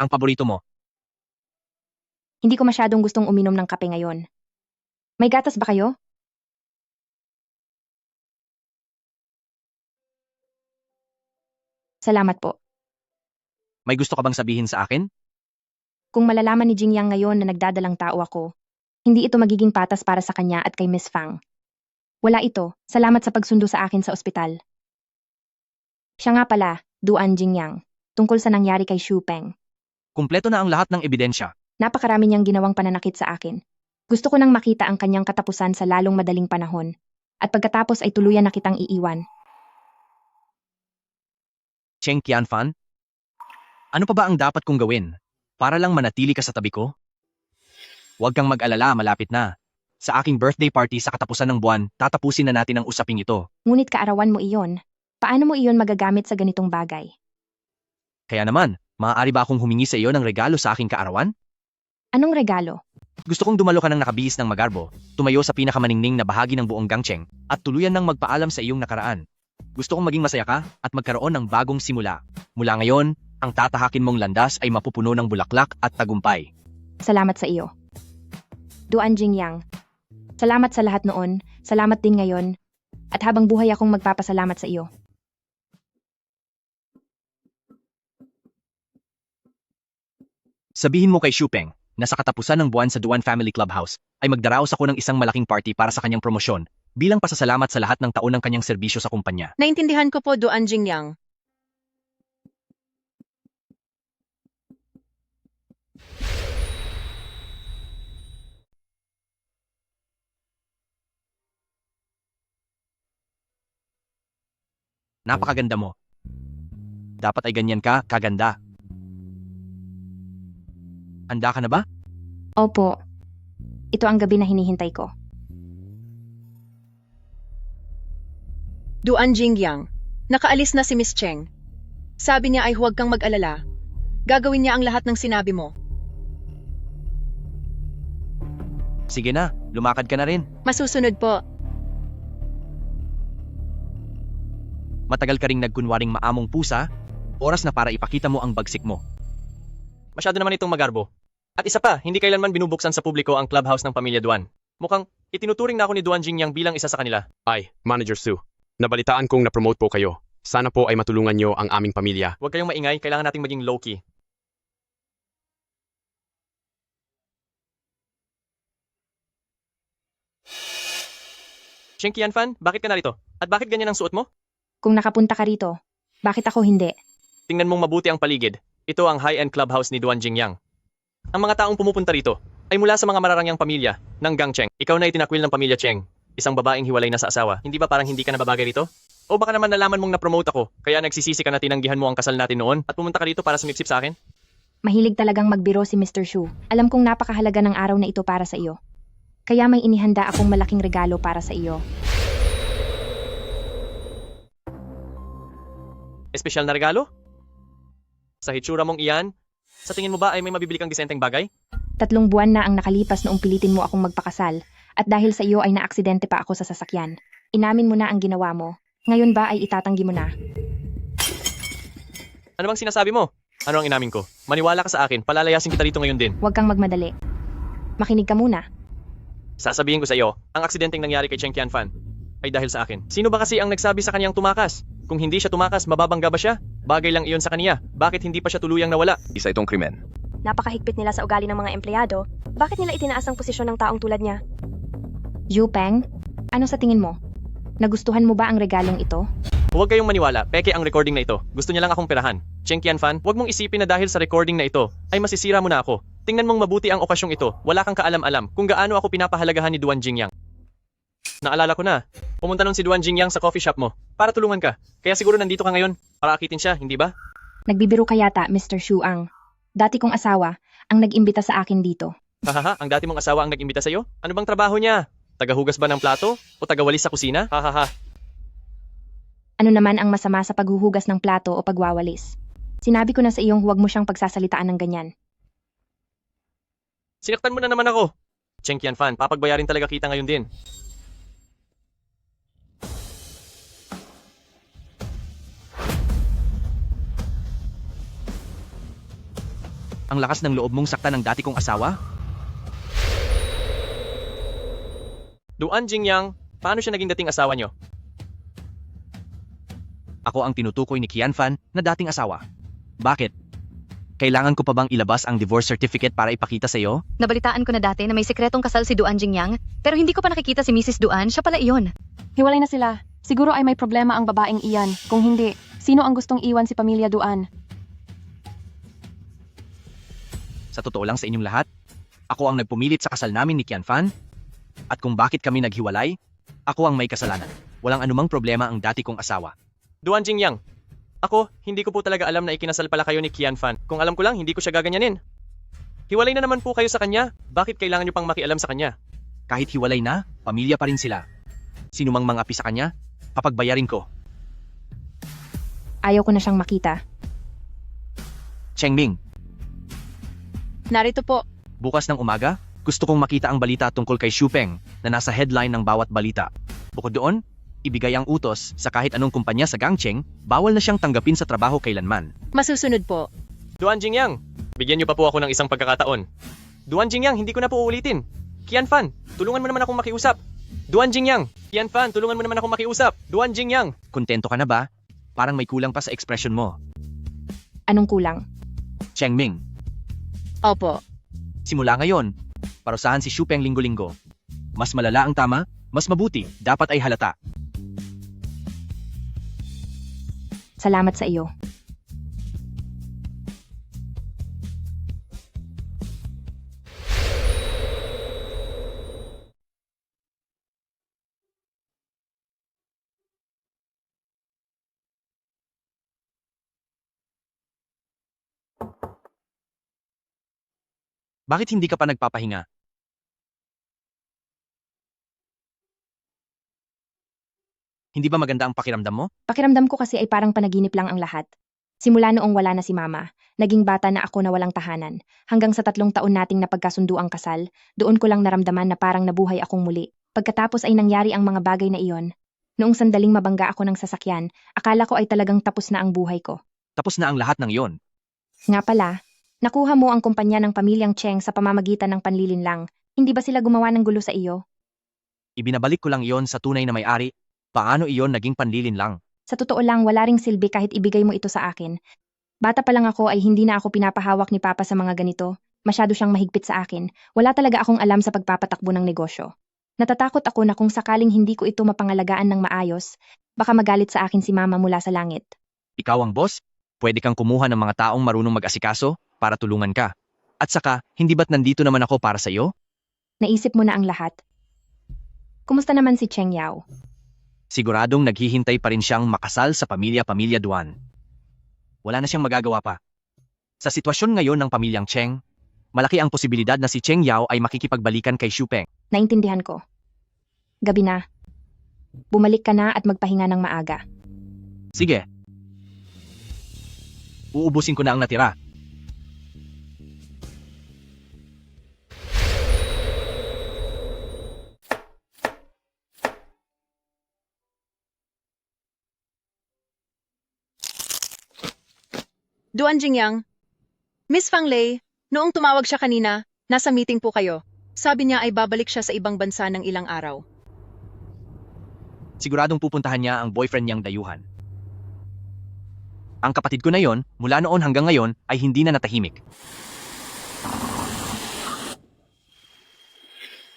Ang paborito mo? Hindi ko masyadong gustong uminom ng kape ngayon. May gatas ba kayo? Salamat po. May gusto ka bang sabihin sa akin? Kung malalaman ni Jingyang ngayon na nagdadalang tao ako, hindi ito magiging patas para sa kanya at kay Miss Fang. Wala ito, salamat sa pagsundo sa akin sa ospital. Siya nga pala, Duan Jingyang, tungkol sa nangyari kay Xu Peng. Kumpleto na ang lahat ng ebidensya. Napakarami niyang ginawang pananakit sa akin. Gusto ko nang makita ang kanyang katapusan sa lalong madaling panahon. At pagkatapos ay tuluyan na kitang iiwan. Cheng Qianfan? Ano pa ba ang dapat kong gawin? Para lang manatili ka sa tabi ko? Huwag kang mag-alala, malapit na. Sa aking birthday party sa katapusan ng buwan, tatapusin na natin ang usaping ito. Ngunit kaarawan mo iyon. Paano mo iyon magagamit sa ganitong bagay? Kaya naman, maaari ba akong humingi sa iyo ng regalo sa aking kaarawan? Anong regalo? Gusto kong dumalo ka ng nakabihis ng magarbo, tumayo sa pinakamaningning na bahagi ng buong Gangcheng, at tuluyan ng magpaalam sa iyong nakaraan. Gusto kong maging masaya ka at magkaroon ng bagong simula. Mula ngayon, ang tatahakin mong landas ay mapupuno ng bulaklak at tagumpay. Salamat sa iyo. Duan Jingyang. Salamat sa lahat noon, salamat din ngayon, at habang buhay akong magpapasalamat sa iyo. Sabihin mo kay Xu Peng na sa katapusan ng buwan sa Duan Family Clubhouse ay magdaraos ako ng isang malaking party para sa kanyang promosyon bilang pasasalamat sa lahat ng taon ng kanyang serbisyo sa kumpanya. Naintindihan ko po, Duan Jingyang. Napakaganda mo. Dapat ay ganyan ka, kaganda. Handa ka na ba? Opo. Ito ang gabi na hinihintay ko. Duan Jingyang, nakaalis na si Miss Cheng. Sabi niya ay huwag kang mag-alala. Gagawin niya ang lahat ng sinabi mo. Sige na, lumakad ka na rin. Masusunod po. Matagal ka ring nagkunwaring maamong pusa, oras na para ipakita mo ang bagsik mo. Masyado naman itong magarbo. At isa pa, hindi kailanman binubuksan sa publiko ang clubhouse ng pamilya Duan. Mukhang itinuturing na ako ni Duan Jingyang bilang isa sa kanila. Ay, Manager Su. Nabalitaan kong na-promote po kayo. Sana po ay matulungan nyo ang aming pamilya. Huwag kayong maingay, kailangan nating maging low-key. Cheng Qianfan, bakit ka narito? At bakit ganyan ang suot mo? Kung nakapunta ka rito, bakit ako hindi? Tingnan mong mabuti ang paligid. Ito ang high-end clubhouse ni Duan Jingyang. Ang mga taong pumupunta rito ay mula sa mga mararangyang pamilya ng Gang Cheng. Ikaw na itinakwil ng pamilya Cheng. Isang babaeng hiwalay na sa asawa. Hindi ba parang hindi ka nababagay rito? O baka naman nalaman mong na-promote ako, kaya nagsisisi ka na tinanggihan mo ang kasal natin noon at pumunta ka dito para sumipsip sa akin? Mahilig talagang magbiro si Mr. Shu. Alam kong napakahalaga ng araw na ito para sa iyo. Kaya may inihanda akong malaking regalo para sa iyo. Espesyal na regalo? Sa hitsura mong iyan, sa tingin mo ba ay may mabibili kang disenteng bagay? 3 buwan na ang nakalipas noong pilitin mo akong magpakasal, at dahil sa iyo ay naaksidente pa ako sa sasakyan. Inamin mo na ang ginawa mo. Ngayon ba ay itatanggi mo na? Ano bang sinasabi mo? Ano ang inamin ko? Maniwala ka sa akin, palalayasin kita dito ngayon din. Huwag kang magmadali. Makinig ka muna. Sasabihin ko sa iyo, ang aksidenteng nangyari kay Cheng Qianfan ay dahil sa akin. Sino ba kasi ang nagsabi sa kaniyang tumakas? Kung hindi siya tumakas, mababangga ba siya? Bagay lang iyon sa kaniya. Bakit hindi pa siya tuluyang nawala? Isa itong krimen. Napakahigpit nila sa ugali ng mga empleyado. Bakit nila itinaas ang posisyon ng taong tulad niya? Yu Peng, ano sa tingin mo? Nagustuhan mo ba ang regalong ito? Huwag kayong maniwala, peke ang recording na ito. Gusto niya lang akong perahan. Cheng Qianfan, huwag mong isipin na dahil sa recording na ito, ay masisira mo na ako. Tingnan mong mabuti ang okasyong ito. Wala kang kaalam-alam kung gaano ako pinapahalagahan ni Duan Jingyang. Naalala ko na, pumunta nun si Duan Jingyang sa coffee shop mo para tulungan ka. Kaya siguro nandito ka ngayon para akitin siya, hindi ba? Nagbibiro ka yata, Mr. Shu Ang. Dati kong asawa ang nag-imbita sa akin dito. Hahaha, ang dati mong asawa ang nag-imbita sa'yo? Ano bang trabaho niya? Tagahugas ba ng plato? O tagawalis sa kusina? Hahaha. Ano naman ang masama sa paghuhugas ng plato o pagwawalis? Sinabi ko na sa iyong huwag mo siyang pagsasalitaan ng ganyan. Sinaktan mo na naman ako. Cheng Qianfan, papagbayarin talaga kita ngayon din. Ang lakas ng loob mong saktan ng dati kong asawa? Duan Jingyang, paano siya naging dating asawa niyo? Ako ang tinutukoy ni Qianfan na dating asawa. Bakit? Kailangan ko pa bang ilabas ang divorce certificate para ipakita sa iyo? Nabalitaan ko na dati na may sekretong kasal si Duan Jingyang, pero hindi ko pa nakikita si Mrs. Duan, siya pala iyon. Hiwalay na sila. Siguro ay may problema ang babaeng iyan. Kung hindi, sino ang gustong iwan si pamilya Duan? Sa totoo lang sa inyong lahat, ako ang nagpumilit sa kasal namin ni Qianfan. At kung bakit kami naghiwalay, ako ang may kasalanan. Walang anumang problema ang dati kong asawa. Duan Jingyang, ako, hindi ko po talaga alam na ikinasal pala kayo ni Qianfan. Kung alam ko lang, hindi ko siya gaganyanin. Hiwalay na naman po kayo sa kanya. Bakit kailangan niyo pang makialam sa kanya? Kahit hiwalay na, pamilya pa rin sila. Sino mang mga api sa kanya, papagbayarin ko. Ayaw ko na siyang makita. Chengming, Narito po. bukas ng umaga, gusto kong makita ang balita tungkol kay Xu Peng na nasa headline ng bawat balita. Bukod doon, ibigay ang utos sa kahit anong kumpanya sa Gangcheng, bawal na siyang tanggapin sa trabaho kailanman. Masusunod po. Duan Jingyang, bigyan niyo pa po ako ng isang pagkakataon. Duan Jingyang, hindi ko na po uulitin. Qianfan, tulungan mo naman akong makiusap. Duan Jingyang, Qianfan, tulungan mo naman akong makiusap. Duan Jingyang. Kontento ka na ba? Parang may kulang pa sa expression mo. Anong kulang? Chengming, Opo. simula ngayon, parusahan si Xu Peng linggo-linggo. Mas malala ang tama, mas mabuti, dapat ay halata. Salamat sa iyo. Bakit hindi ka pa nagpapahinga? Hindi ba maganda ang pakiramdam mo? Pakiramdam ko kasi ay parang panaginip lang ang lahat. Simula noong wala na si mama, naging bata na ako na walang tahanan. Hanggang sa 3 taon nating napagkasundo ang kasal, doon ko lang naramdaman na parang nabuhay akong muli. Pagkatapos ay nangyari ang mga bagay na iyon. Noong sandaling mabangga ako ng sasakyan, akala ko ay talagang tapos na ang buhay ko. Tapos na ang lahat ng iyon. Nga pala, nakuha mo ang kumpanya ng pamilyang Cheng sa pamamagitan ng panlilinlang. Hindi ba sila gumawa ng gulo sa iyo? Ibinabalik ko lang iyon sa tunay na may-ari. Paano iyon naging panlilin lang? Sa totoo lang, wala ring silbi kahit ibigay mo ito sa akin. Bata pa lang ako ay hindi na ako pinapahawak ni Papa sa mga ganito. Masyado siyang mahigpit sa akin. Wala talaga akong alam sa pagpapatakbo ng negosyo. Natatakot ako na kung sakaling hindi ko ito mapangalagaan ng maayos, baka magalit sa akin si Mama mula sa langit. Ikaw ang boss? Pwede kang kumuha ng mga taong marunong mag-asikaso para tulungan ka. At saka, hindi ba't nandito naman ako para sa iyo? Naisip mo na ang lahat. Kumusta naman si Cheng Yao? Siguradong naghihintay pa rin siyang makasal sa pamilya-pamilya Duan. Wala na siyang magagawa pa. Sa sitwasyon ngayon ng pamilyang Cheng, malaki ang posibilidad na si Cheng Yao ay makikipagbalikan kay Xu Peng. Naintindihan ko. Gabi na. Bumalik ka na at magpahinga ng maaga. Sige. Uubusin ko na ang natira. Duan Jingyang. Miss Fang Lei, noong tumawag siya kanina, nasa meeting po kayo. Sabi niya ay babalik siya sa ibang bansa ng ilang araw. Siguradong pupuntahan niya ang boyfriend niyang dayuhan. Ang kapatid ko na yon, mula noon hanggang ngayon, ay hindi na natahimik.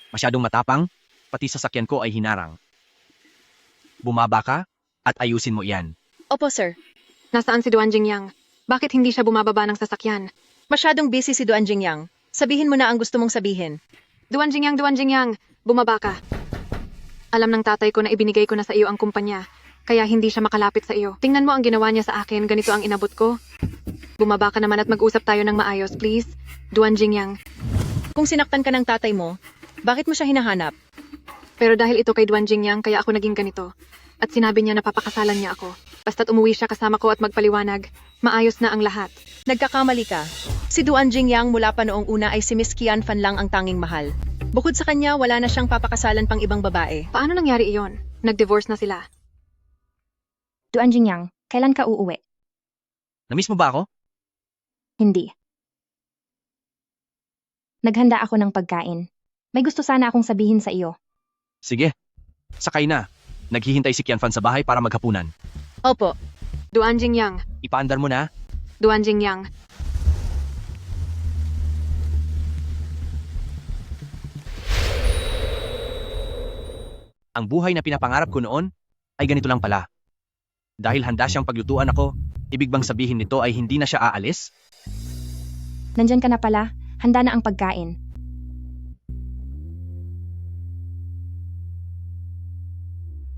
Masyadong matapang, pati sasakyan ko ay hinarang. Bumaba ka, at ayusin mo iyan. Opo, sir. Nasaan si Duan Jingyang? Bakit hindi siya bumababa ng sasakyan? Masyadong busy si Duan Jingyang. Sabihin mo na ang gusto mong sabihin. Duan Jingyang, bumaba ka. Alam ng tatay ko na ibinigay ko na sa iyo ang kumpanya, kaya hindi siya makalapit sa iyo. Tingnan mo ang ginawa niya sa akin, ganito ang inabot ko. Bumaba ka naman at mag-usap tayo ng maayos, please. Duan Jingyang. Kung sinaktan ka ng tatay mo, bakit mo siya hinahanap? Pero dahil ito kay Duan Jingyang, kaya ako naging ganito. At sinabi niya na papakasalan niya ako. Basta't umuwi siya kasama ko at magpaliwanag, maayos na ang lahat. Nagkakamali ka. Si Duan Jingyang mula pa noong una ay si Miss Qian Fan lang ang tanging mahal. Bukod sa kanya, wala na siyang papakasalan pang ibang babae. Paano nangyari iyon? Nag-divorce na sila. Duan Jingyang, kailan ka uuwi? Namiss mo ba ako? Hindi. Naghanda ako ng pagkain. May gusto sana akong sabihin sa iyo. Sige. Sakay na. Naghihintay si Qian Fan sa bahay para maghapunan. Opo. Duan Jingyang. Ipaandar mo na. Duan Jingyang. Ang buhay na pinapangarap ko noon ay ganito lang pala. Dahil handa siyang paglutuan ako, ibig bang sabihin nito ay hindi na siya aalis? Nandyan ka na pala, handa na ang pagkain.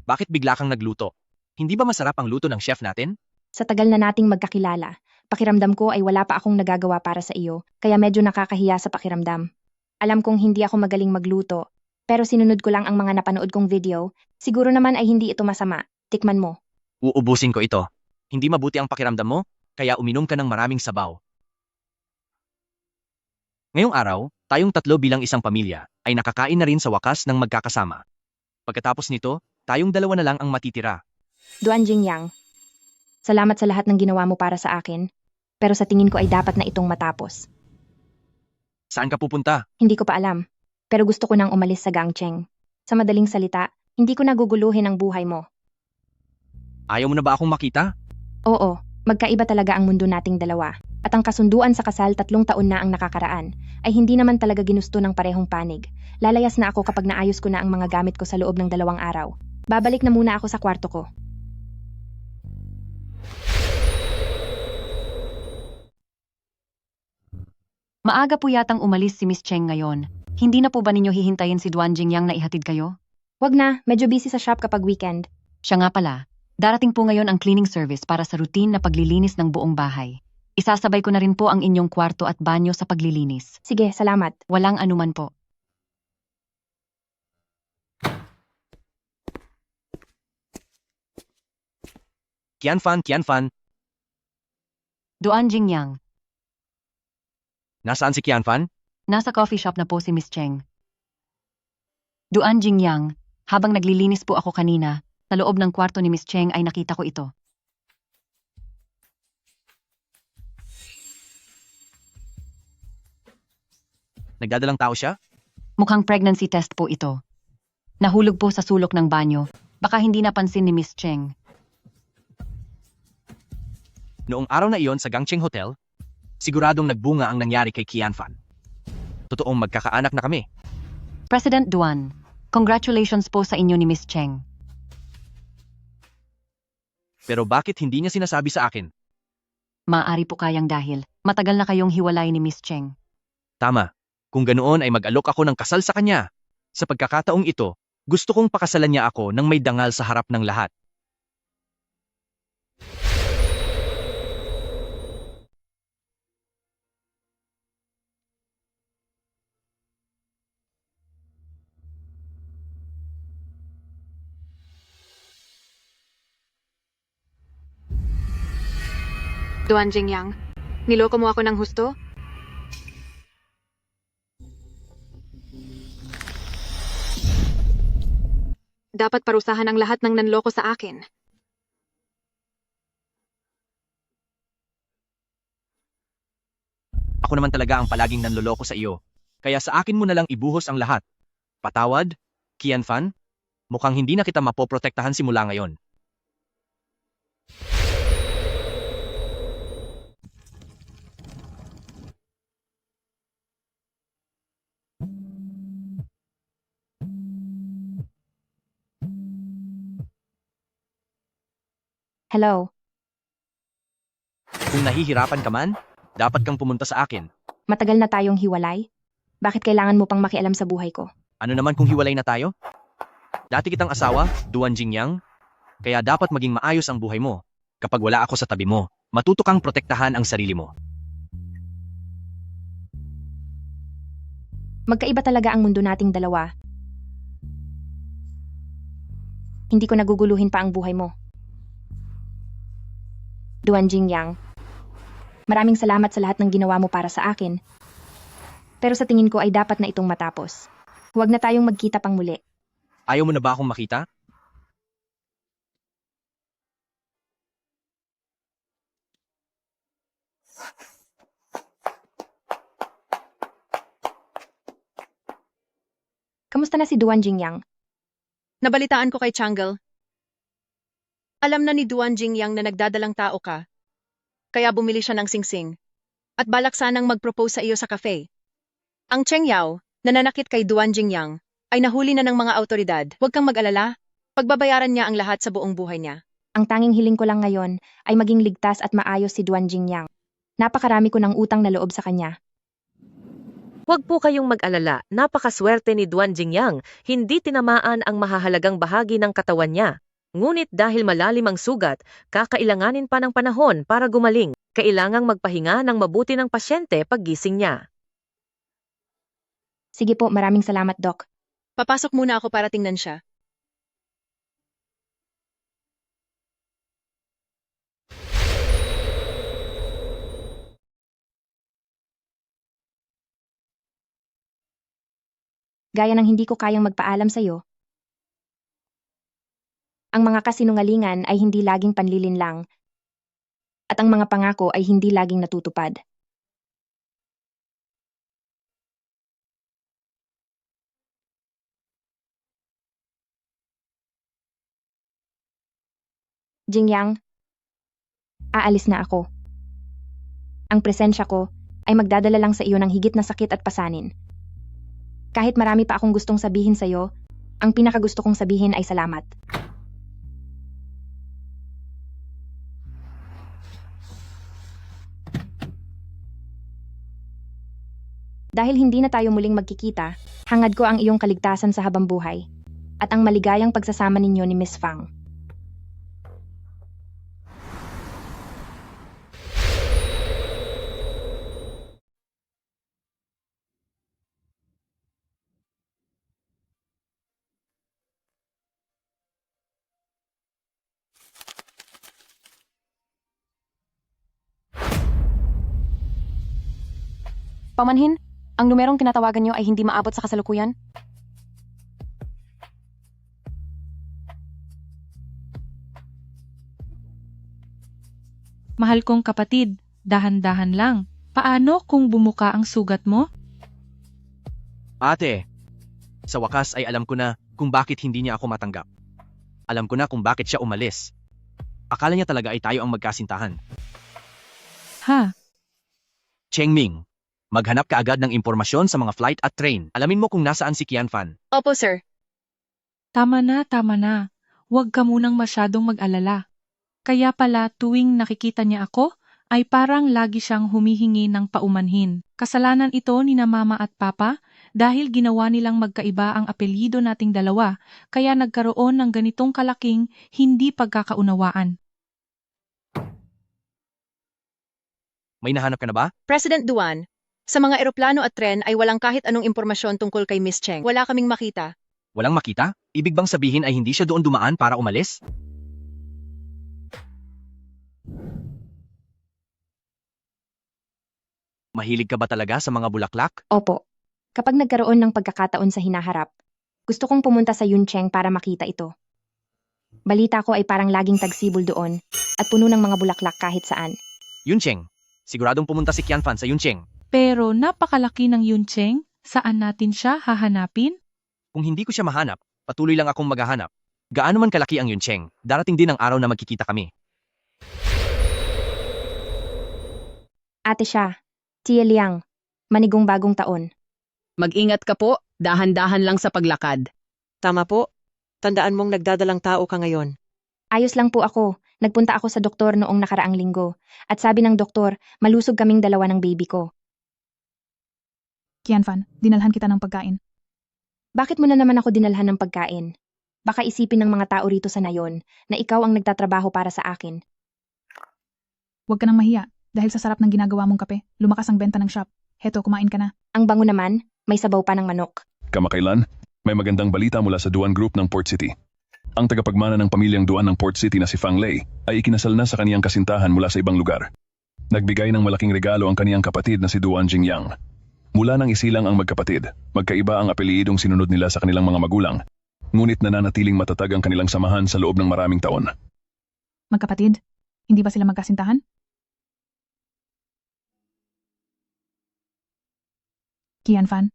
Bakit bigla kang nagluto? Hindi ba masarap ang luto ng chef natin? Sa tagal na nating magkakilala, pakiramdam ko ay wala pa akong nagagawa para sa iyo, kaya medyo nakakahiya sa pakiramdam. Alam kong hindi ako magaling magluto, pero sinunod ko lang ang mga napanood kong video, siguro naman ay hindi ito masama. Tikman mo. Uubusin ko ito. Hindi mabuti ang pakiramdam mo, kaya uminom ka ng maraming sabaw. Ngayong araw, tayong tatlo bilang isang pamilya ay nakakain na rin sa wakas ng magkakasama. Pagkatapos nito, tayong dalawa na lang ang matitira. Duan Jingyang, salamat sa lahat ng ginawa mo para sa akin, pero sa tingin ko ay dapat na itong matapos. Saan ka pupunta? Hindi ko pa alam, pero gusto ko nang umalis sa Gangcheng. Sa madaling salita, hindi ko naguguluhin ang buhay mo. Ayaw mo na ba akong makita? Oo, magkaiba talaga ang mundo nating dalawa. At ang kasunduan sa kasal 3 taon na ang nakakaraan, ay hindi naman talaga ginusto ng parehong panig. Lalayas na ako kapag naayos ko na ang mga gamit ko sa loob ng 2 araw. Babalik na muna ako sa kwarto ko. Maaga po yatang umalis si Miss Cheng ngayon. Hindi na po ba ninyo hihintayin si Duan Jingyang na ihatid kayo? Wag na, medyo busy sa shop kapag weekend. Siya nga pala, darating po ngayon ang cleaning service para sa routine na paglilinis ng buong bahay. Isasabay ko na rin po ang inyong kwarto at banyo sa paglilinis. Sige, salamat. Walang anuman po. Qian Fan. Duan Jingyang. Nasaan si Qian Fan? Nasa coffee shop na po si Miss Cheng. Duan Jingyang, habang naglilinis po ako kanina, sa loob ng kwarto ni Miss Cheng ay nakita ko ito. Nagdadalang tao siya? Mukhang pregnancy test po ito. Nahulog po sa sulok ng banyo. Baka hindi napansin ni Miss Cheng. Noong araw na iyon sa Gangcheng Hotel, siguradong nagbunga ang nangyari kay Qian Fan. Totoong magkakaanak na kami. President Duan, congratulations po sa inyo ni Miss Cheng. Pero bakit hindi niya sinasabi sa akin? Maaari po kayang dahil matagal na kayong hiwalay ni Miss Cheng. Tama. Kung ganoon ay mag-alok ako ng kasal sa kanya. Sa pagkakataong ito, gusto kong pakasalan niya ako ng may dangal sa harap ng lahat. Duan Jingyang, niloko mo ako ng husto? Dapat parusahan ang lahat ng nanloko sa akin. Ako naman talaga ang palaging nanloloko sa iyo. Kaya sa akin mo na lang ibuhos ang lahat. Patawad, Qianfan? Mukhang hindi na kita mapoprotektahan simula ngayon. Hello. Kung nahihirapan ka man, dapat kang pumunta sa akin. Matagal na tayong hiwalay? Bakit kailangan mo pang makialam sa buhay ko? Ano naman kung hiwalay na tayo? Dati kitang asawa, Duan Jingyang. Kaya dapat maging maayos ang buhay mo. Kapag wala ako sa tabi mo, matuto kang protektahan ang sarili mo. Magkaiba talaga ang mundo nating dalawa. Hindi ko naguguluhin pa ang buhay mo. Duan Jingyang, maraming salamat sa lahat ng ginawa mo para sa akin. Pero sa tingin ko ay dapat na itong matapos. Huwag na tayong magkita pang muli. Ayaw mo na ba akong makita? Kamusta na si Duan Jingyang? Nabalitaan ko kay Changle. Alam na ni Duan Jingyang na nagdadalang tao ka. Kaya bumili siya ng singsing. At balak sanang mag-propose sa iyo sa cafe. Ang Cheng Yao, na nanakit kay Duan Jingyang, ay nahuli na ng mga autoridad. Huwag kang mag-alala. Pagbabayaran niya ang lahat sa buong buhay niya. Ang tanging hiling ko lang ngayon ay maging ligtas at maayos si Duan Jingyang. Napakarami ko ng utang na loob sa kanya. Huwag po kayong mag-alala, napakaswerte ni Duan Jingyang, hindi tinamaan ang mahahalagang bahagi ng katawan niya. Ngunit dahil malalim ang sugat, kakailanganin pa ng panahon para gumaling. Kailangang magpahinga ng mabuti ng pasyente paggising niya. Sige po, maraming salamat, Doc. Papasok muna ako para tingnan siya. Gaya ng hindi ko kayang magpaalam sa iyo. Ang mga kasinungalingan ay hindi laging panlilinlang, at ang mga pangako ay hindi laging natutupad. Jingyang, aalis na ako. Ang presensya ko ay magdadala lang sa iyo ng higit na sakit at pasanin. Kahit marami pa akong gustong sabihin sa iyo, ang pinakagusto kong sabihin ay salamat. Dahil hindi na tayo muling magkikita, hangad ko ang iyong kaligtasan sa habang buhay at ang maligayang pagsasama ninyo ni Miss Fang. Pamanhin, ang numerong tinatawagan niyo ay hindi maabot sa kasalukuyan? Mahal kong kapatid, dahan-dahan lang. Paano kung bumuka ang sugat mo? Ate, sa wakas ay alam ko na kung bakit hindi niya ako matanggap. Alam ko na kung bakit siya umalis. Akala niya talaga ay tayo ang magkasintahan. Ha? Cheng Ming, maghanap ka agad ng impormasyon sa mga flight at train. Alamin mo kung nasaan si Qianfan. Opo, sir. Tama na, tama na. Huwag ka munang masyadong mag-alala. Kaya pala tuwing nakikita niya ako, ay parang lagi siyang humihingi ng paumanhin. Kasalanan ito ni na mama at papa dahil ginawa nilang magkaiba ang apelyido nating dalawa kaya nagkaroon ng ganitong kalaking hindi pagkakaunawaan. May nahanap ka na ba? President Duan, sa mga eroplano at tren ay walang kahit anong impormasyon tungkol kay Miss Cheng. Wala kaming makita. Walang makita? Ibig bang sabihin ay hindi siya doon dumaan para umalis? Mahilig ka ba talaga sa mga bulaklak? Opo. Kapag nagkaroon ng pagkakataon sa hinaharap, gusto kong pumunta sa Yuncheng para makita ito. Balita ko ay parang laging tagsibol doon at puno ng mga bulaklak kahit saan. Yuncheng. Siguradong pumunta si Qianfan sa Yuncheng. Pero napakalaki ng Yuncheng, saan natin siya hahanapin? Kung hindi ko siya mahanap, patuloy lang akong maghahanap. Gaano man kalaki ang Yuncheng, darating din ang araw na magkikita kami. Ate siya, Tia Liang, manigong bagong taon. Mag-ingat ka po, dahan-dahan lang sa paglakad. Tama po. Tandaan mong nagdadalang tao ka ngayon. Ayos lang po ako. Nagpunta ako sa doktor noong nakaraang linggo. At sabi ng doktor, malusog kaming dalawa ng baby ko. Qianfan, dinalhan kita ng pagkain. Bakit mo na naman ako dinalhan ng pagkain? Baka isipin ng mga tao rito sa nayon na ikaw ang nagtatrabaho para sa akin. Huwag ka nang mahiya. Dahil sa sarap ng ginagawa mong kape, lumakas ang benta ng shop. Heto, kumain ka na. Ang bango naman, may sabaw pa ng manok. Kamakailan, may magandang balita mula sa Duan Group ng Port City. Ang tagapagmana ng pamilyang Duan ng Port City na si Fang Lei ay ikinasal na sa kaniyang kasintahan mula sa ibang lugar. Nagbigay ng malaking regalo ang kaniyang kapatid na si Duan Jingyang. Mula nang isilang ang magkapatid, magkaiba ang apelyidong sinunod nila sa kanilang mga magulang, ngunit nananatiling matatag ang kanilang samahan sa loob ng maraming taon. Magkapatid, hindi ba sila magkasintahan? Qianfan,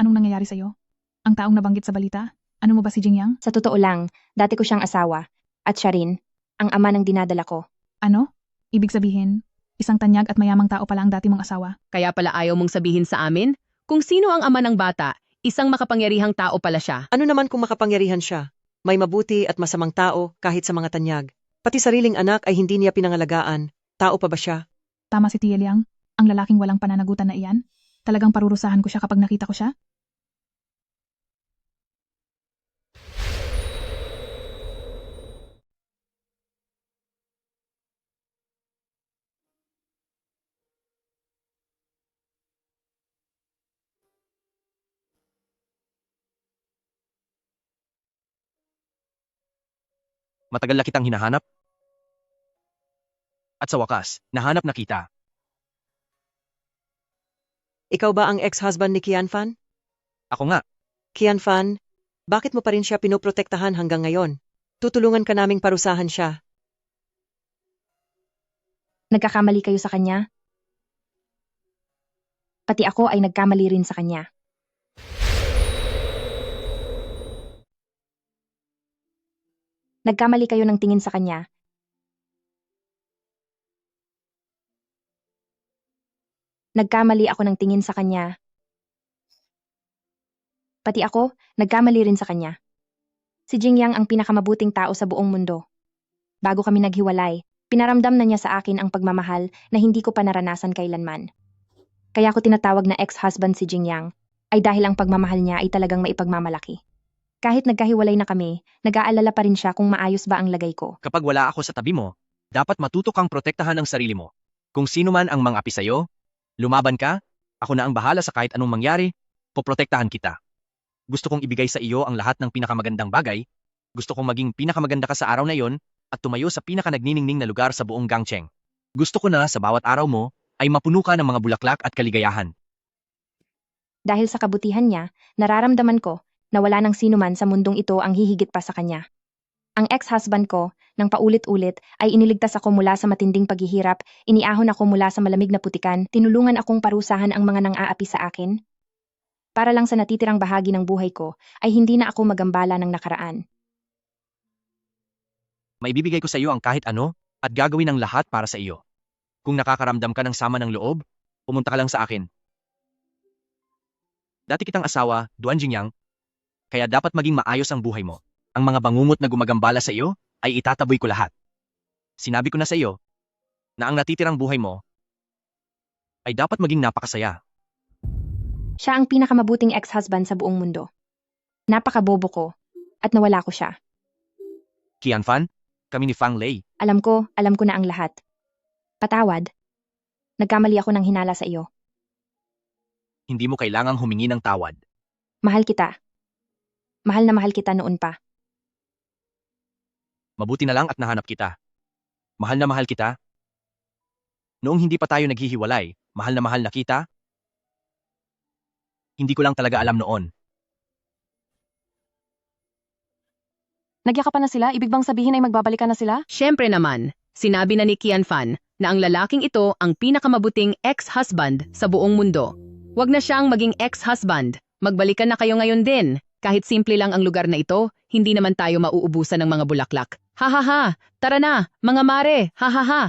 anong nangyayari sa'yo? Ang taong nabanggit sa balita, ano mo ba si Jingyang? Sa totoo lang, dati ko siyang asawa. At siya rin, ang ama ng dinadala ko. Ano? Ibig sabihin, isang tanyag at mayamang tao pala ang dati mong asawa. Kaya pala ayaw mong sabihin sa amin? Kung sino ang ama ng bata, isang makapangyarihang tao pala siya. Ano naman kung makapangyarihan siya? May mabuti at masamang tao kahit sa mga tanyag. Pati sariling anak ay hindi niya pinangalagaan. Tao pa ba siya? Tama si Tia Liang, ang lalaking walang pananagutan na iyan. Talagang parurusahan ko siya kapag nakita ko siya. Matagal na kitang hinahanap. At sa wakas, nahanap na kita. Ikaw ba ang ex-husband ni Qianfan? Ako nga. Qianfan, bakit mo pa rin siya pinoprotektahan hanggang ngayon? Tutulungan ka naming parusahan siya. Nagkakamali kayo sa kanya? Pati ako ay nagkamali rin sa kanya. Nagkamali kayo ng tingin sa kanya. Nagkamali ako ng tingin sa kanya. Pati ako, nagkamali rin sa kanya. Si Jingyang ang pinakamabuting tao sa buong mundo. Bago kami naghiwalay, pinaramdam na niya sa akin ang pagmamahal na hindi ko pa naranasan kailanman. Kaya ko tinatawag na ex-husband si Jingyang, ay dahil ang pagmamahal niya ay talagang maipagmamalaki. Kahit nagkahiwalay na kami, nag-aalala pa rin siya kung maayos ba ang lagay ko. Kapag wala ako sa tabi mo, dapat matuto kang protektahan ang sarili mo. Kung sino man ang mang-api sa'yo, lumaban ka, ako na ang bahala sa kahit anong mangyari, poprotektahan kita. Gusto kong ibigay sa iyo ang lahat ng pinakamagandang bagay, gusto kong maging pinakamaganda ka sa araw na yon, at tumayo sa pinakanagniningning na lugar sa buong Gangcheng. Gusto ko na sa bawat araw mo, ay mapuno ka ng mga bulaklak at kaligayahan. Dahil sa kabutihan niya, nararamdaman ko na wala nang sino man sa mundong ito ang hihigit pa sa kanya. Ang ex-husband ko, nang paulit-ulit, ay iniligtas ako mula sa matinding paghihirap, iniahon ako mula sa malamig na putikan, tinulungan akong parusahan ang mga nang-aapi sa akin. Para lang sa natitirang bahagi ng buhay ko, ay hindi na ako magambala ng nakaraan. Maibibigay ko sa iyo ang kahit ano, at gagawin ang lahat para sa iyo. Kung nakakaramdam ka ng sama ng loob, pumunta ka lang sa akin. Dati kitang asawa, Duan Jingyang, kaya dapat maging maayos ang buhay mo. Ang mga bangungot na gumagambala sa iyo, ay itataboy ko lahat. Sinabi ko na sa iyo, na ang natitirang buhay mo, ay dapat maging napakasaya. Siya ang pinakamabuting ex-husband sa buong mundo. Napakabobo ko, at nawala ko siya. Qianfan, kami ni Fang Lei. Alam ko na ang lahat. Patawad. Nagkamali ako ng hinala sa iyo. Hindi mo kailangang humingi ng tawad. Mahal kita. Mahal na mahal kita noon pa. Mabuti na lang at nahanap kita. Mahal na mahal kita. Noong hindi pa tayo naghihiwalay, mahal na kita. Hindi ko lang talaga alam noon. Nagyakapan na sila? Ibig bang sabihin ay magbabalikan na sila? Siyempre naman, sinabi na ni Qianfan na ang lalaking ito ang pinakamabuting ex-husband sa buong mundo. Huwag na siyang maging ex-husband. Magbalikan na kayo ngayon din. Kahit simple lang ang lugar na ito, hindi naman tayo mauubusan ng mga bulaklak. Ha ha ha! Tara na, mga mare! Ha ha ha!